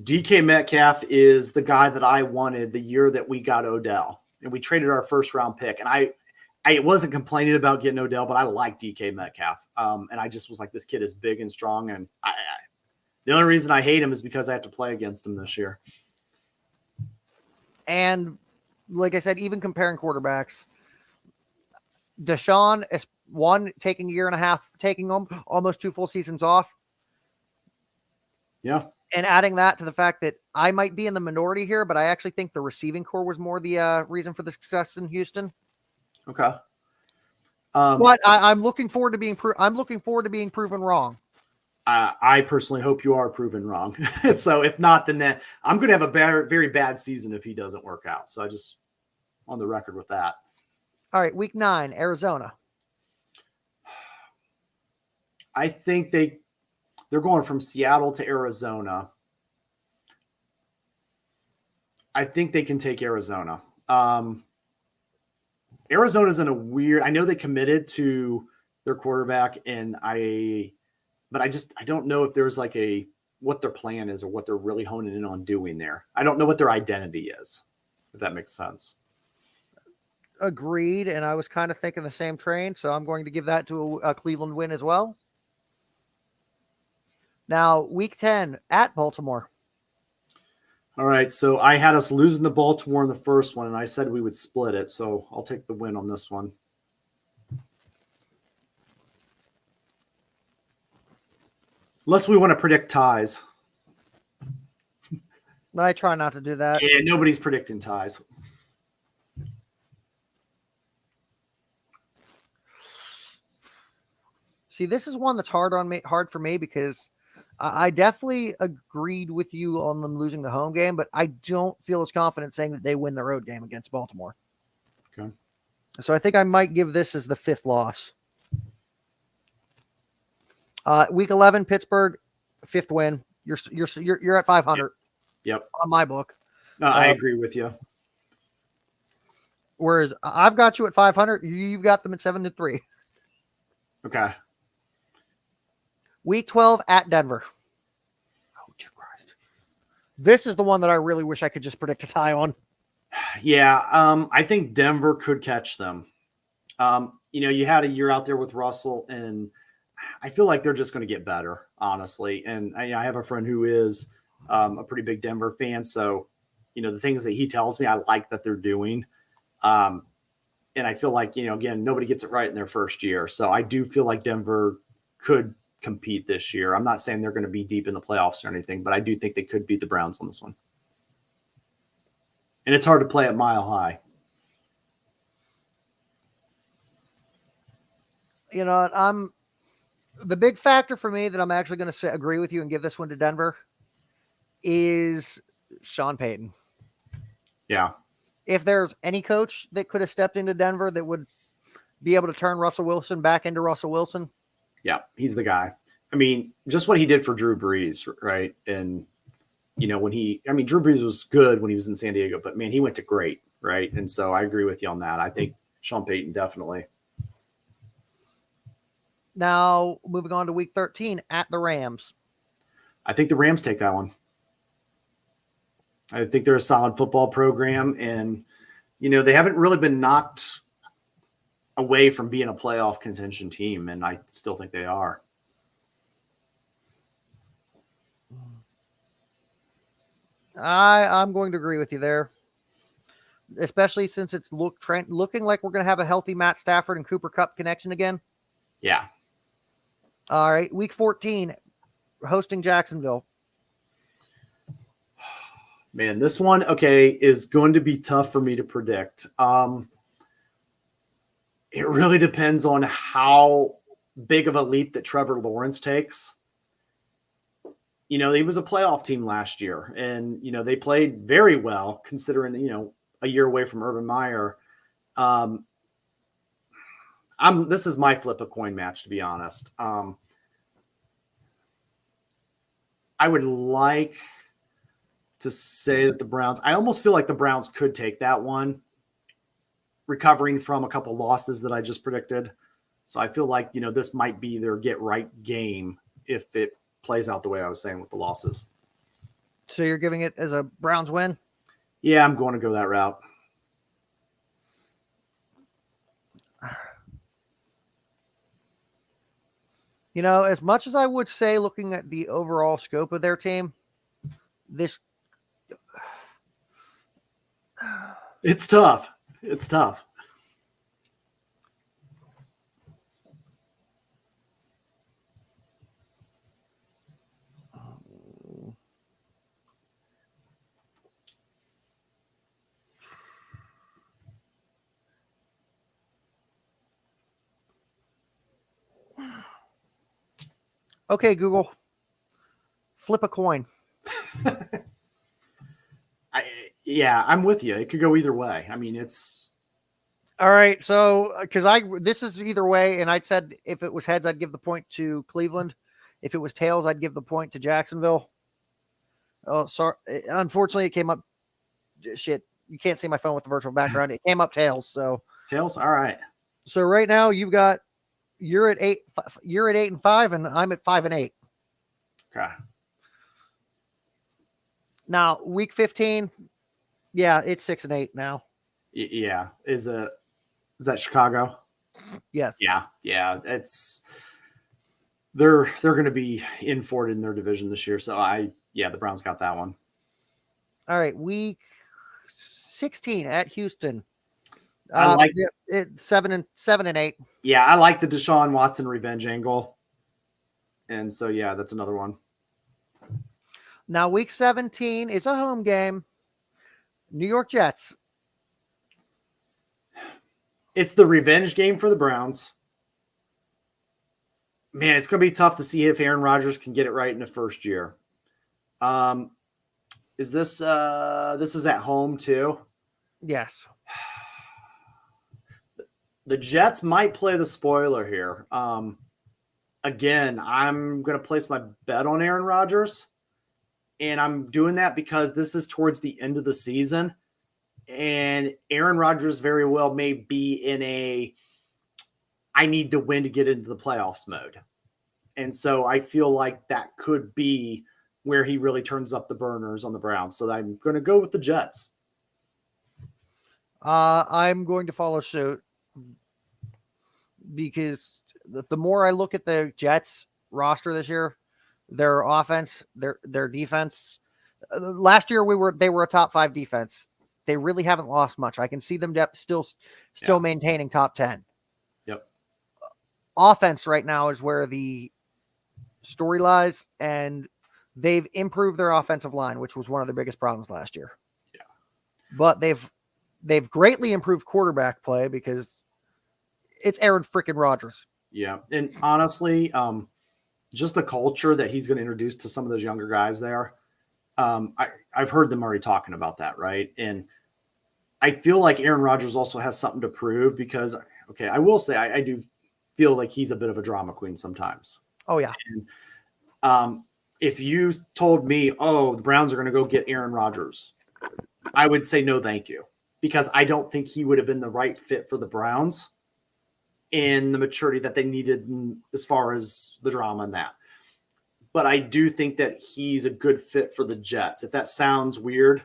DK Metcalf is the guy that I wanted the year that we got Odell, and we traded our first round pick. And I wasn't complaining about getting Odell, but I like DK Metcalf. And I just was like, this kid is big and strong. And the only reason I hate him is because I have to play against him this year. And like I said, even comparing quarterbacks, Deshaun is taking a year and a half, taking almost 2 full seasons off. Yeah. And adding that to the fact that I might be in the minority here, but I actually think the receiving core was more the reason for the success in Houston. Okay. But I'm looking forward to being proven wrong. I personally hope you are proven wrong. So if not, then I'm going to have a very bad season if he doesn't work out. So I just on the record with that. All right. Week 9, Arizona. I think they're going from Seattle to Arizona. I think they can take Arizona. Arizona's in a weird, I know they committed to their quarterback but I don't know if there's like what their plan is or what they're really honing in on doing there. I don't know what their identity is, if that makes sense. Agreed. And I was kind of thinking the same train. So I'm going to give that to a Cleveland win as well. Now, week 10 at Baltimore. All right. So I had us losing to Baltimore in the first one, and I said we would split it. So I'll take the win on this one. Unless we want to predict ties. I try not to do that. Yeah, nobody's predicting ties. See, this is one that's hard for me because I definitely agreed with you on them losing the home game, but I don't feel as confident saying that they win the road game against Baltimore. Okay. So I think I might give this as the 5th loss. Week 11, Pittsburgh, 5th win. You're at 500. Yep. On my book. I agree with you. Whereas I've got you at 500, you've got them at 7-3. Okay. Week 12 at Denver. Oh, dear Christ. This is the one that I really wish I could just predict a tie on. Yeah. I think Denver could catch them. You had a year out there with Russell, and I feel like they're just going to get better, honestly. And I have a friend who is a pretty big Denver fan. So, the things that he tells me, I like that they're doing. And I feel like, again, nobody gets it right in their first year. So I do feel like Denver could compete this year. I'm not saying they're going to be deep in the playoffs or anything, but I do think they could beat the Browns on this one. And it's hard to play at Mile High. The big factor for me that I'm actually going to agree with you and give this one to Denver is Sean Payton. Yeah. If there's any coach that could have stepped into Denver that would be able to turn Russell Wilson back into Russell Wilson. Yeah, he's the guy. I mean, just what he did for Drew Brees, right? And, Drew Brees was good when he was in San Diego, but man, he went to great, right? And so I agree with you on that. I think Sean Payton definitely. Now, moving on to week 13 at the Rams. I think the Rams take that one. I think they're a solid football program, and, they haven't really been knocked away from being a playoff contention team, and I still think they are. I'm going to agree with you there. especially since it's looking like we're going to have a healthy Matt Stafford and Cooper Kupp connection again. Yeah. All right, week 14, hosting Jacksonville. Man, this one, okay, is going to be tough for me to predict. It really depends on how big of a leap that Trevor Lawrence takes. You know, he was a playoff team last year, and, you know, they played very well considering, you know, a year away from Urban Meyer. This is my flip a coin match, to be honest. I would like to say that the Browns, I almost feel like the Browns could take that one, recovering from a couple losses that I just predicted. So I feel like, you know, this might be their get right game if it plays out the way I was saying with the losses. So you're giving it as a Browns win? Yeah, I'm going to go that route. You know, as much as I would say, looking at the overall scope of their team, this it's tough. It's tough. Okay, Google, flip a coin. I'm with you. It could go either way. I mean, it's all right. So, because this is either way, and I said if it was heads, I'd give the point to Cleveland. If it was tails, I'd give the point to Jacksonville. Oh, sorry. Unfortunately, it came up. Shit, you can't see my phone with the virtual background. It came up tails. So tails. All right. So right now you're at 8-5, and I'm at 5-8. Okay. Now week 15, yeah, it's 6-8 now. Yeah, is that Chicago? Yes. Yeah. They're going to be in for it in their division this year. So the Browns got that one. All right, week 16 at Houston. I like it 7-8. Yeah, I like the Deshaun Watson revenge angle. And so, yeah, that's another one. Now, week 17 is a home game. New York Jets. It's the revenge game for the Browns. Man, it's going to be tough to see if Aaron Rodgers can get it right in the first year. Is this is at home too? Yes. The Jets might play the spoiler here. Again, I'm going to place my bet on Aaron Rodgers, and I'm doing that because this is towards the end of the season, and Aaron Rodgers very well may be in I need to win to get into the playoffs mode. And so I feel like that could be where he really turns up the burners on the Browns. So I'm going to go with the Jets. I'm going to follow suit because the more I look at the Jets roster this year, their offense, their defense. Last year they were a top 5 defense. They really haven't lost much. I can see them still maintaining top 10. Yep. Offense right now is where the story lies, and they've improved their offensive line, which was one of the biggest problems last year. Yeah. But they've greatly improved quarterback play because it's Aaron freaking Rodgers. Yeah. And honestly, just the culture that he's going to introduce to some of those younger guys there. I've heard them already talking about that. Right. And I feel like Aaron Rodgers also has something to prove because, okay, I will say I do feel like he's a bit of a drama queen sometimes. Oh yeah. And, if you told me, the Browns are going to go get Aaron Rodgers, I would say no, thank you, because I don't think he would have been the right fit for the Browns in the maturity that they needed as far as the drama and that. But I do think that he's a good fit for the Jets. If that sounds weird,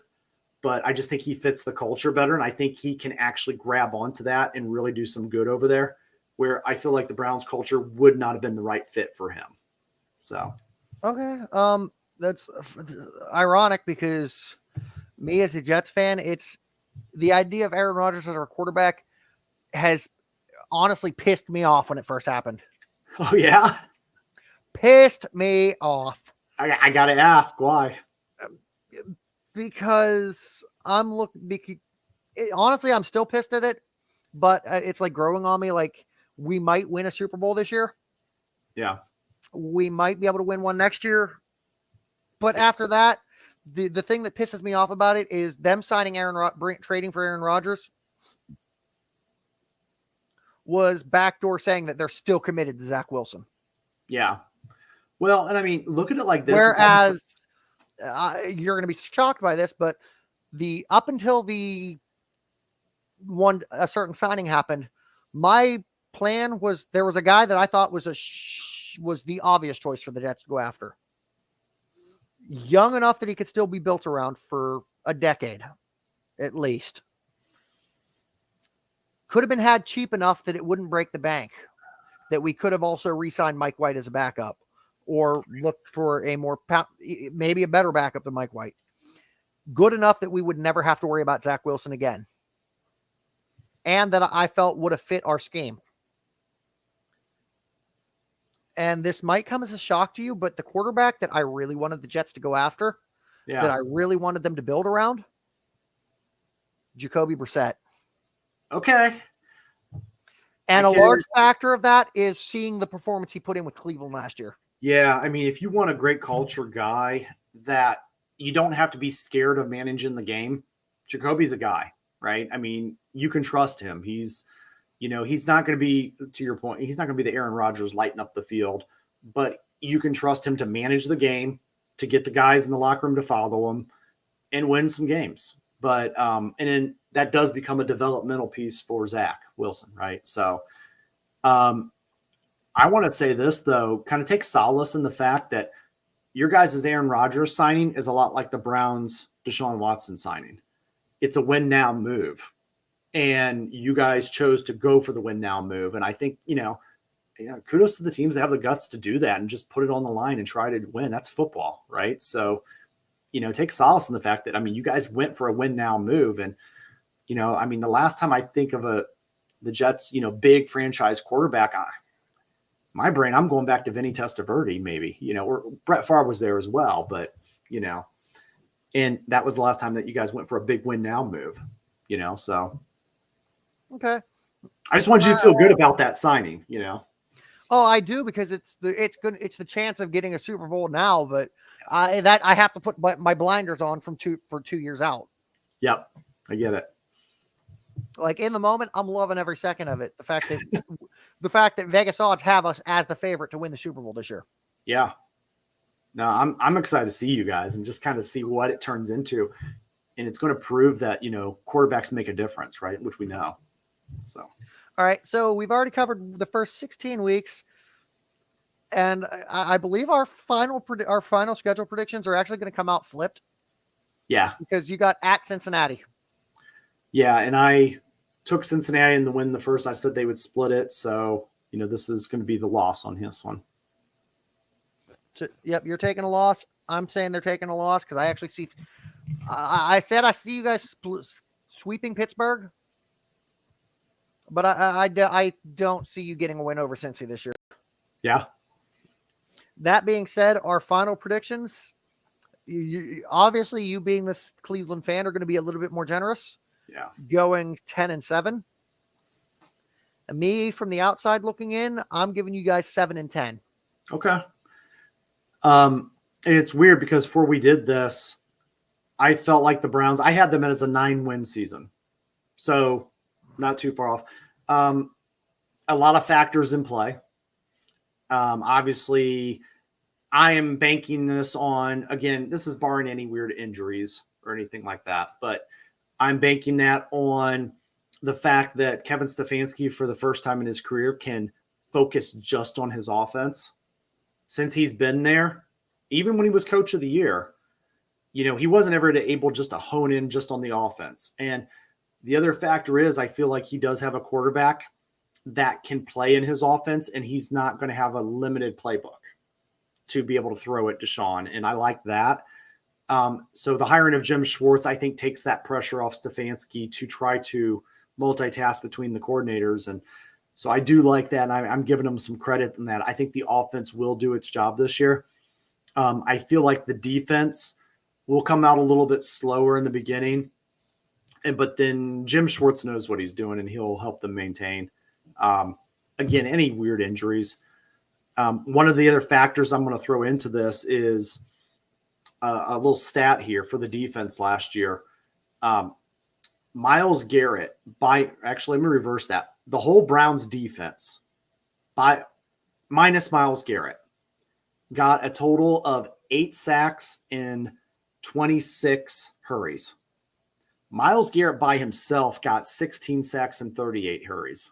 but I just think he fits the culture better. And I think he can actually grab onto that and really do some good over there, where I feel like the Browns culture would not have been the right fit for him. So. Okay. That's ironic because me as a Jets fan, it's the idea of Aaron Rodgers as our quarterback has honestly pissed me off when it first happened. Oh, yeah? Pissed me off. I got to ask, why? Because honestly, I'm still pissed at it, but it's like growing on me. Like, we might win a Super Bowl this year. Yeah. We might be able to win one next year. But after that, the thing that pisses me off about it is them signing trading for Aaron Rodgers was backdoor saying that they're still committed to Zach Wilson. Yeah. Well, and I mean, look at it like this. Whereas you're going to be shocked by this, but up until a certain signing happened, my plan was there was a guy that I thought was the obvious choice for the Jets to go after. Young enough that he could still be built around for a decade, at least. Could have been had cheap enough that it wouldn't break the bank. That we could have also re-signed Mike White as a backup, or looked for maybe a better backup than Mike White. Good enough that we would never have to worry about Zach Wilson again. And that I felt would have fit our scheme. And this might come as a shock to you, but the quarterback that I really wanted the Jets to go after, that I really wanted them to build around, Jacoby Brissett. Okay. And a large factor of that is seeing the performance he put in with Cleveland last year. Yeah, I mean, if you want a great culture guy that you don't have to be scared of managing the game, Jacoby's a guy, right? I mean, you can trust him. He's not going to be, to your point, he's not going to be the Aaron Rodgers lighting up the field, but you can trust him to manage the game, to get the guys in the locker room to follow him and win some games. But, and then that does become a developmental piece for Zach Wilson, right? So, I want to say this, though, kind of take solace in the fact that your guys' Aaron Rodgers signing is a lot like the Browns' Deshaun Watson signing. It's a win now move. And you guys chose to go for the win now move. And I think, kudos to the teams that have the guts to do that and just put it on the line and try to win. That's football, right? So, take solace in the fact that, I mean, you guys went for a win now move. And, I mean, the last time I think of the Jets, big franchise quarterback, my brain, I'm going back to Vinny Testaverde, maybe, or Brett Favre was there as well, but, and that was the last time that you guys went for a big win now move, so. Okay. I just wanted you to feel good about that signing, Oh, I do, because it's the chance of getting a Super Bowl now, but yes. I have to put my blinders on for 2 years out. Yep. I get it. Like, in the moment, I'm loving every second of it. The fact that Vegas odds have us as the favorite to win the Super Bowl this year. Yeah. No, I'm excited to see you guys and just kind of see what it turns into. And it's going to prove that, quarterbacks make a difference, right? Which we know. So, all right. So we've already covered the first 16 weeks. And I believe our final schedule predictions are actually going to come out flipped. Yeah. Because you got at Cincinnati. Yeah. And I took Cincinnati in the win the first. I said they would split it. So, this is going to be the loss on this one. So, yep. You're taking a loss. I'm saying they're taking a loss because I actually see. I said I see you guys sweeping Pittsburgh. But I don't see you getting a win over Cincy this year. Yeah. That being said, our final predictions, obviously you being this Cleveland fan are going to be a little bit more generous. Yeah. Going 10-7. And me from the outside looking in, I'm giving you guys 7-10. Okay. And it's weird because before we did this, I felt like the Browns, I had them as a 9-win season. So not too far off. A lot of factors in play. Obviously, I am banking this on, again, this is barring any weird injuries or anything like that, but I'm banking that on the fact that Kevin Stefanski, for the first time in his career, can focus just on his offense. Since he's been there, even when he was coach of the year, he wasn't ever able just to hone in just on the offense. And the other factor is I feel like he does have a quarterback that can play in his offense, and he's not going to have a limited playbook to be able to throw at Deshaun. And I like that. So the hiring of Jim Schwartz, I think, takes that pressure off Stefanski to try to multitask between the coordinators. And so I do like that. And I'm giving them some credit in that. I think the offense will do its job this year. I feel like the defense will come out a little bit slower in the beginning. But then Jim Schwartz knows what he's doing, and he'll help them maintain. Again, any weird injuries. One of the other factors I'm going to throw into this is a little stat here for the defense last year. Myles Garrett, actually, let me reverse that. The whole Browns defense, minus Myles Garrett, got a total of 8 sacks and 26 hurries. Myles Garrett by himself got 16 sacks and 38 hurries,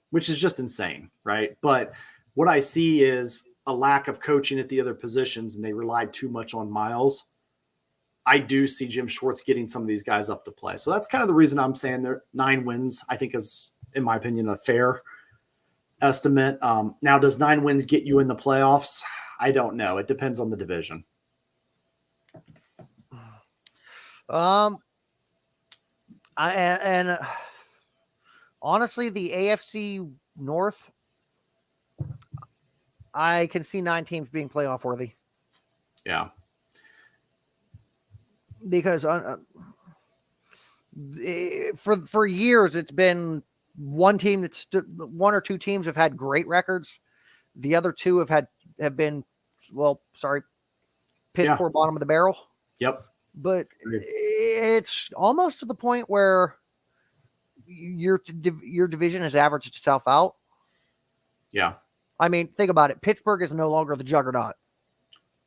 which is just insane, right? But what I see is a lack of coaching at the other positions, and they relied too much on Myles. I do see Jim Schwartz getting some of these guys up to play. So that's kind of the reason I'm saying they're 9 wins, I think is, in my opinion, a fair estimate. Now, does 9 wins get you in the playoffs? I don't know. It depends on the division. Honestly, the AFC North, I can see 9 teams being playoff worthy. Yeah. Because for years it's been one team that's 1 or 2 teams have had great records. The other 2 have been piss poor bottom of the barrel. Yep. But it's almost to the point where your division has averaged itself out. Yeah. I mean, think about it. Pittsburgh is no longer the juggernaut.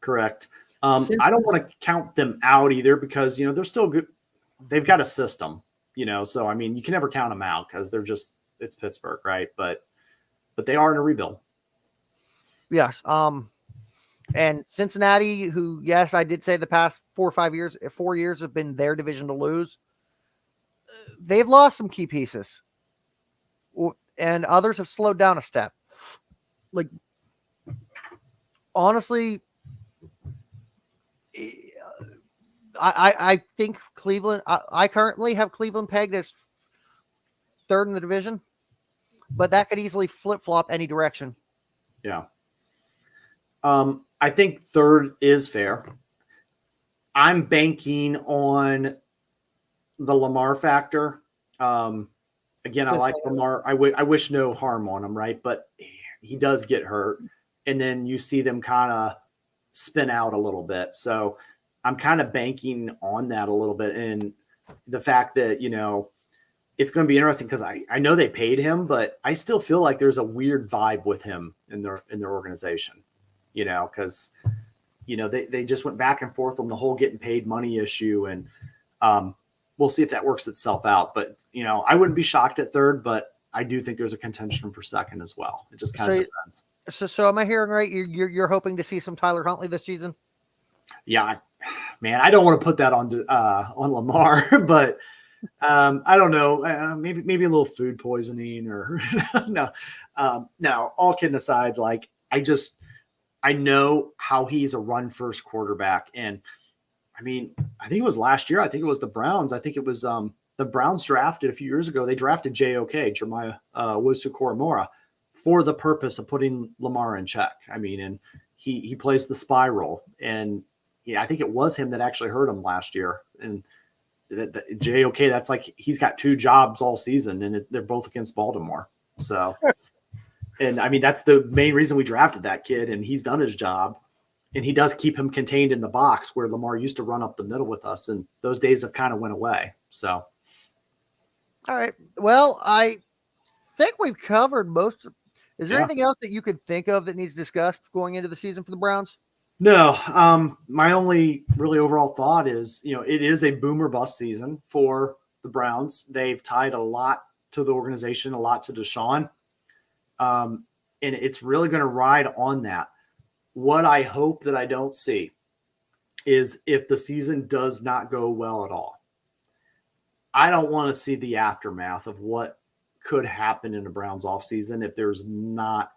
Correct. I don't want to count them out either because, they're still good. They've got a system, so, I mean, you can never count them out because it's Pittsburgh, right? But they are in a rebuild. Yes. And Cincinnati, who, yes, I did say the past 4 years have been their division to lose. They've lost some key pieces, and others have slowed down a step. Like, honestly, I think Cleveland. I currently have Cleveland pegged as 3rd in the division, but that could easily flip flop any direction. Yeah. I think 3rd is fair. I'm banking on the Lamar factor. Again, I like Lamar. I wish no harm on him, right? But he does get hurt. And then you see them kind of spin out a little bit. So I'm kind of banking on that a little bit. And the fact that, it's going to be interesting because I know they paid him, but I still feel like there's a weird vibe with him in their organization, because, they just went back and forth on the whole getting paid money issue. And we'll see if that works itself out. But, I wouldn't be shocked at 3rd, but I do think there's a contention for 2nd as well. It just kind of depends. So am I hearing right? You're hoping to see some Tyler Huntley this season? Yeah, man, I don't want to put that on Lamar, but I don't know. Maybe a little food poisoning or no. No, all kidding aside, like I know how he's a run first quarterback. And I mean, I think it was last year. I think it was the Browns. I think it was the Browns drafted a few years ago. They drafted Jeremiah Owusu-Koramoah for the purpose of putting Lamar in check. I mean, and he plays the spy role. And I think it was him that actually hurt him last year. And JOK, that's like he's got 2 jobs all season, and they're both against Baltimore. So, and I mean, that's the main reason we drafted that kid, and he's done his job. And he does keep him contained in the box where Lamar used to run up the middle with us, and those days have kind of went away. So, all right. Well, I think we've covered most. Is there anything else that you could think of that needs discussed going into the season for the Browns? No. My only really overall thought is, it is a boom or bust season for the Browns. They've tied a lot to the organization, a lot to Deshaun. And it's really going to ride on that. What I hope that I don't see is if the season does not go well at all. I don't want to see the aftermath of what could happen in the Browns offseason if there's not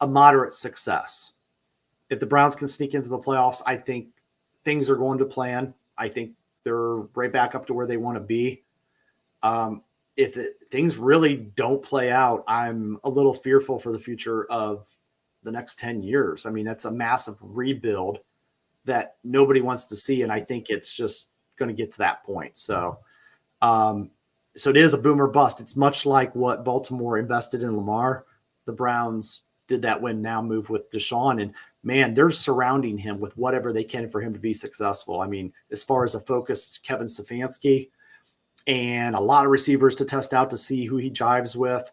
a moderate success. If the Browns can sneak into the playoffs, I think things are going to plan. I think they're right back up to where they want to be. If things really don't play out, I'm a little fearful for the future of the next 10 years. I mean, that's a massive rebuild that nobody wants to see. And I think it's just going to get to that point. So it is a boomer bust. It's much like what Baltimore invested in Lamar. The Browns did that win now move with Deshaun, and man, they're surrounding him with whatever they can for him to be successful. I mean, as far as a focus, Kevin Stefanski and a lot of receivers to test out to see who he jives with.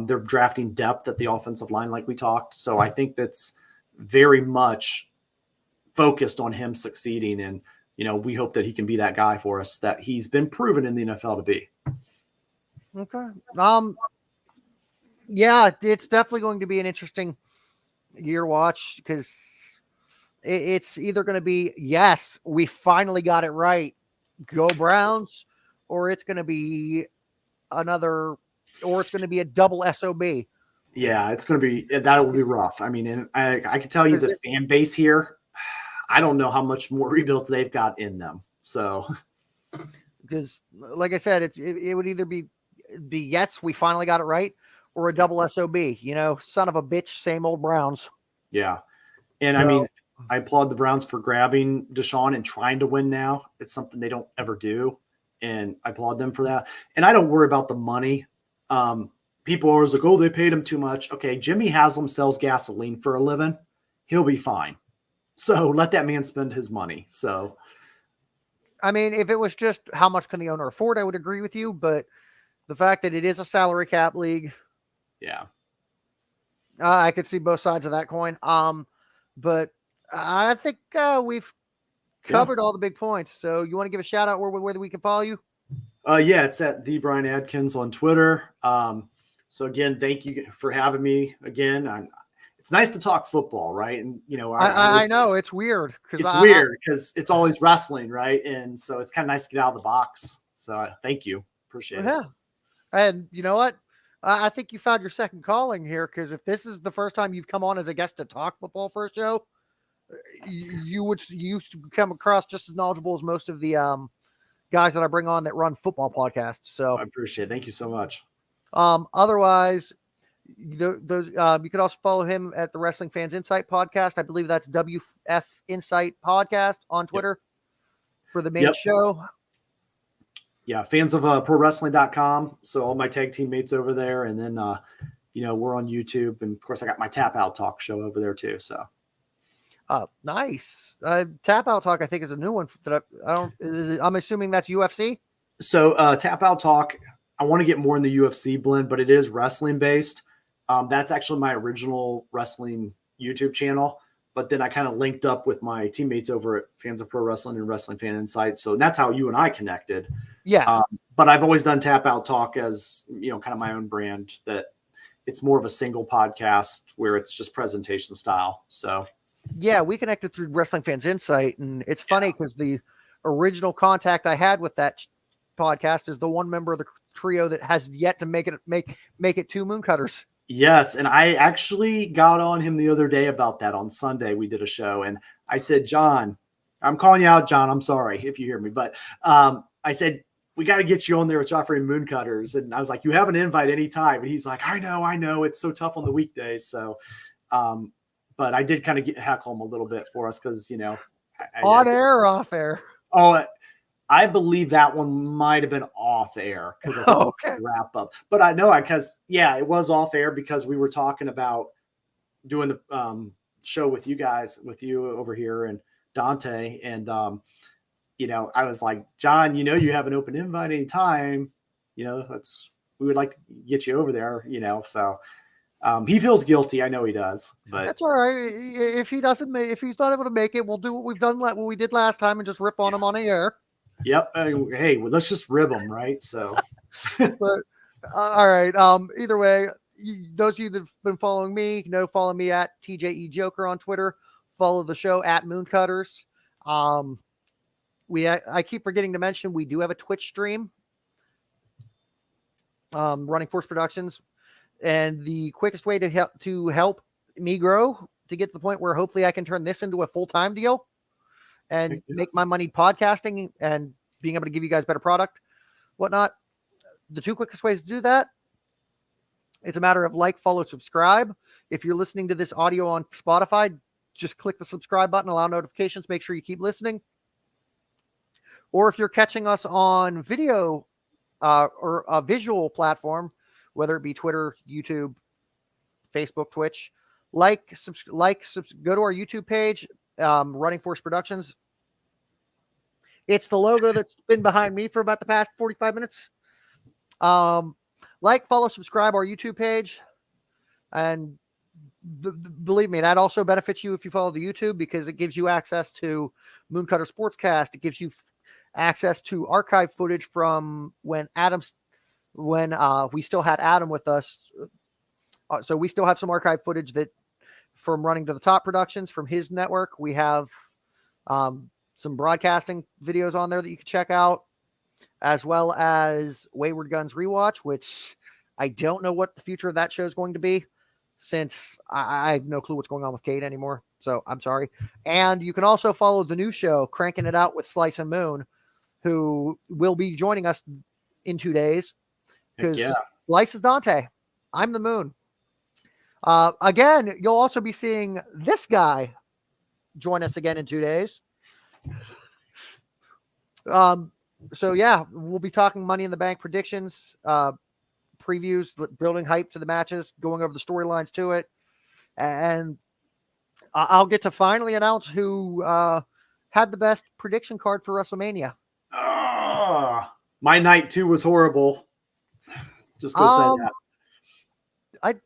They're drafting depth at the offensive line, like we talked. So I think that's very much focused on him succeeding. And, we hope that he can be that guy for us that he's been proven in the NFL to be. Okay. Yeah, it's definitely going to be an interesting year watch because it's either going to be, yes, we finally got it right, go Browns, or it's going to be a double SOB. Yeah, it's going to be, that will be rough. I mean, and I can tell you the fan base here, I don't know how much more rebuilds they've got in them. So, because like I said, it would either be yes, we finally got it right, or a double SOB, son of a bitch, same old Browns. Yeah. And I mean, I applaud the Browns for grabbing Deshaun and trying to win now. It's something they don't ever do. And I applaud them for that. And I don't worry about the money. People are always like, oh, they paid him too much. Okay, Jimmy Haslam sells gasoline for a living. He'll be fine. So let that man spend his money. So, I mean, if it was just how much can the owner afford, I would agree with you. But the fact that it is a salary cap league, yeah, I could see both sides of that coin. But I think we've covered all the big points. So you want to give a shout out where we can follow you? Yeah, it's at the Bryan Adkins on Twitter. So again, thank you for having me again. It's nice to talk football, right? And I know it's weird because weird because it's always wrestling, right? And so it's kind of nice to get out of the box. So thank you, appreciate it. And you know what? I think you found your second calling here because if this is the first time you've come on as a guest to talk football for a show, you come across just as knowledgeable as most of the guys that I bring on that run football podcasts. So I appreciate it. Thank you so much. Otherwise, those you could also follow him at the Wrestling Fans Incite podcast. I believe that's WF Incite podcast on Twitter for the main show. Yeah, fans of prowrestling.com. So all my tag teammates over there, and then we're on YouTube, and of course I got my Tap Out Talk show over there too. So nice. Tap Out Talk I think is a new one that I'm assuming that's UFC. So Tap Out Talk, I want to get more in the UFC blend, but it is wrestling based. That's actually my original wrestling YouTube channel, but then I kind of linked up with my teammates over at Fans of Pro Wrestling and Wrestling Fan Insight. So that's how you and I connected. Yeah. But I've always done Tap Out Talk as, kind of my own brand, that it's more of a single podcast where it's just presentation style. So yeah, we connected through Wrestling Fans Insight, and it's funny because the original contact I had with that podcast is the one member of the trio that has yet to make it to Mooncutters. Yes, and I actually got on him the other day about that. On Sunday, we did a show, and I said, John, I'm calling you out, John. I'm sorry if you hear me, but I said, we got to get you on there with Geoffrey and Mooncutters. And I was like, you have an invite anytime. And he's like, I know. It's so tough on the weekdays. So, but I did kind of heckle him a little bit for us because, on air or off air? Oh, I believe that one might have been off air because it was a wrap up. But I know because it was off air because we were talking about doing the show with you guys, with you over here and Dante. And, I was like, John, you have an open invite anytime, we would like to get you over there, so he feels guilty. I know he does, but that's all right. If he's not able to make it, we'll do what we did last time and just rip on him on the air. Yep. Hey, let's just rib them, right? So, but all right. Either way, those of you that've been following me, follow me at TJE Joker on Twitter. Follow the show at Mooncutters. I keep forgetting to mention we do have a Twitch stream. Running Force Productions, and the quickest way to help me grow to get to the point where hopefully I can turn this into a full-time deal and make my money podcasting and being able to give you guys better product, whatnot. The two quickest ways to do that, it's a matter of like, follow, subscribe. If you're listening to this audio on Spotify, just click the subscribe button, allow notifications, make sure you keep listening. Or if you're catching us on video or a visual platform, whether it be Twitter, YouTube, Facebook, Twitch, go to our YouTube page, Running Force Productions. It's the logo that's been behind me for about the past 45 minutes. Like, follow, subscribe our YouTube page. And believe me, that also benefits you if you follow the YouTube, because it gives you access to Mooncutter Sportscast. It gives you access to archive footage from when we still had Adam with us. So we still have some archive footage that from Running to the Top Productions from his network. We have some broadcasting videos on there that you can check out, as well as Wayward Guns Rewatch, which I don't know what the future of that show is going to be, since I have no clue what's going on with Kate anymore. So I'm sorry. And you can also follow the new show, Cranking It Out with Slice and Moon, who will be joining us in 2 days, because Slice is Dante. I'm the Moon. Again, you'll also be seeing this guy join us again in 2 days. So yeah, we'll be talking Money in the Bank predictions, previews, building hype to the matches, going over the storylines to it. And I'll get to finally announce who had the best prediction card for WrestleMania. My night 2 was horrible. Just go say that.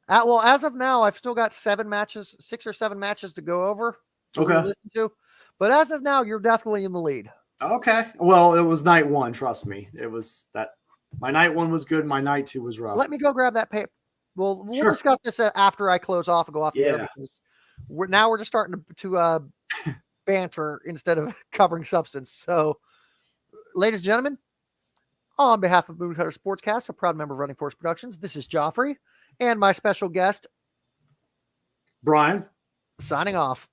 Well, as of now, I've still got 6 or 7 matches to go over to listen to. But as of now, you're definitely in the lead. Okay. Well, it was night 1. Trust me. It was that. My night 1 was good. My night 2 was rough. Let me go grab that paper. We'll discuss this after I close off and go off the air, because we're just starting to banter instead of covering substance. So, ladies and gentlemen, on behalf of Mooncutter Sportscast, a proud member of Running Force Productions, this is Geoffrey and my special guest, Bryan, signing off.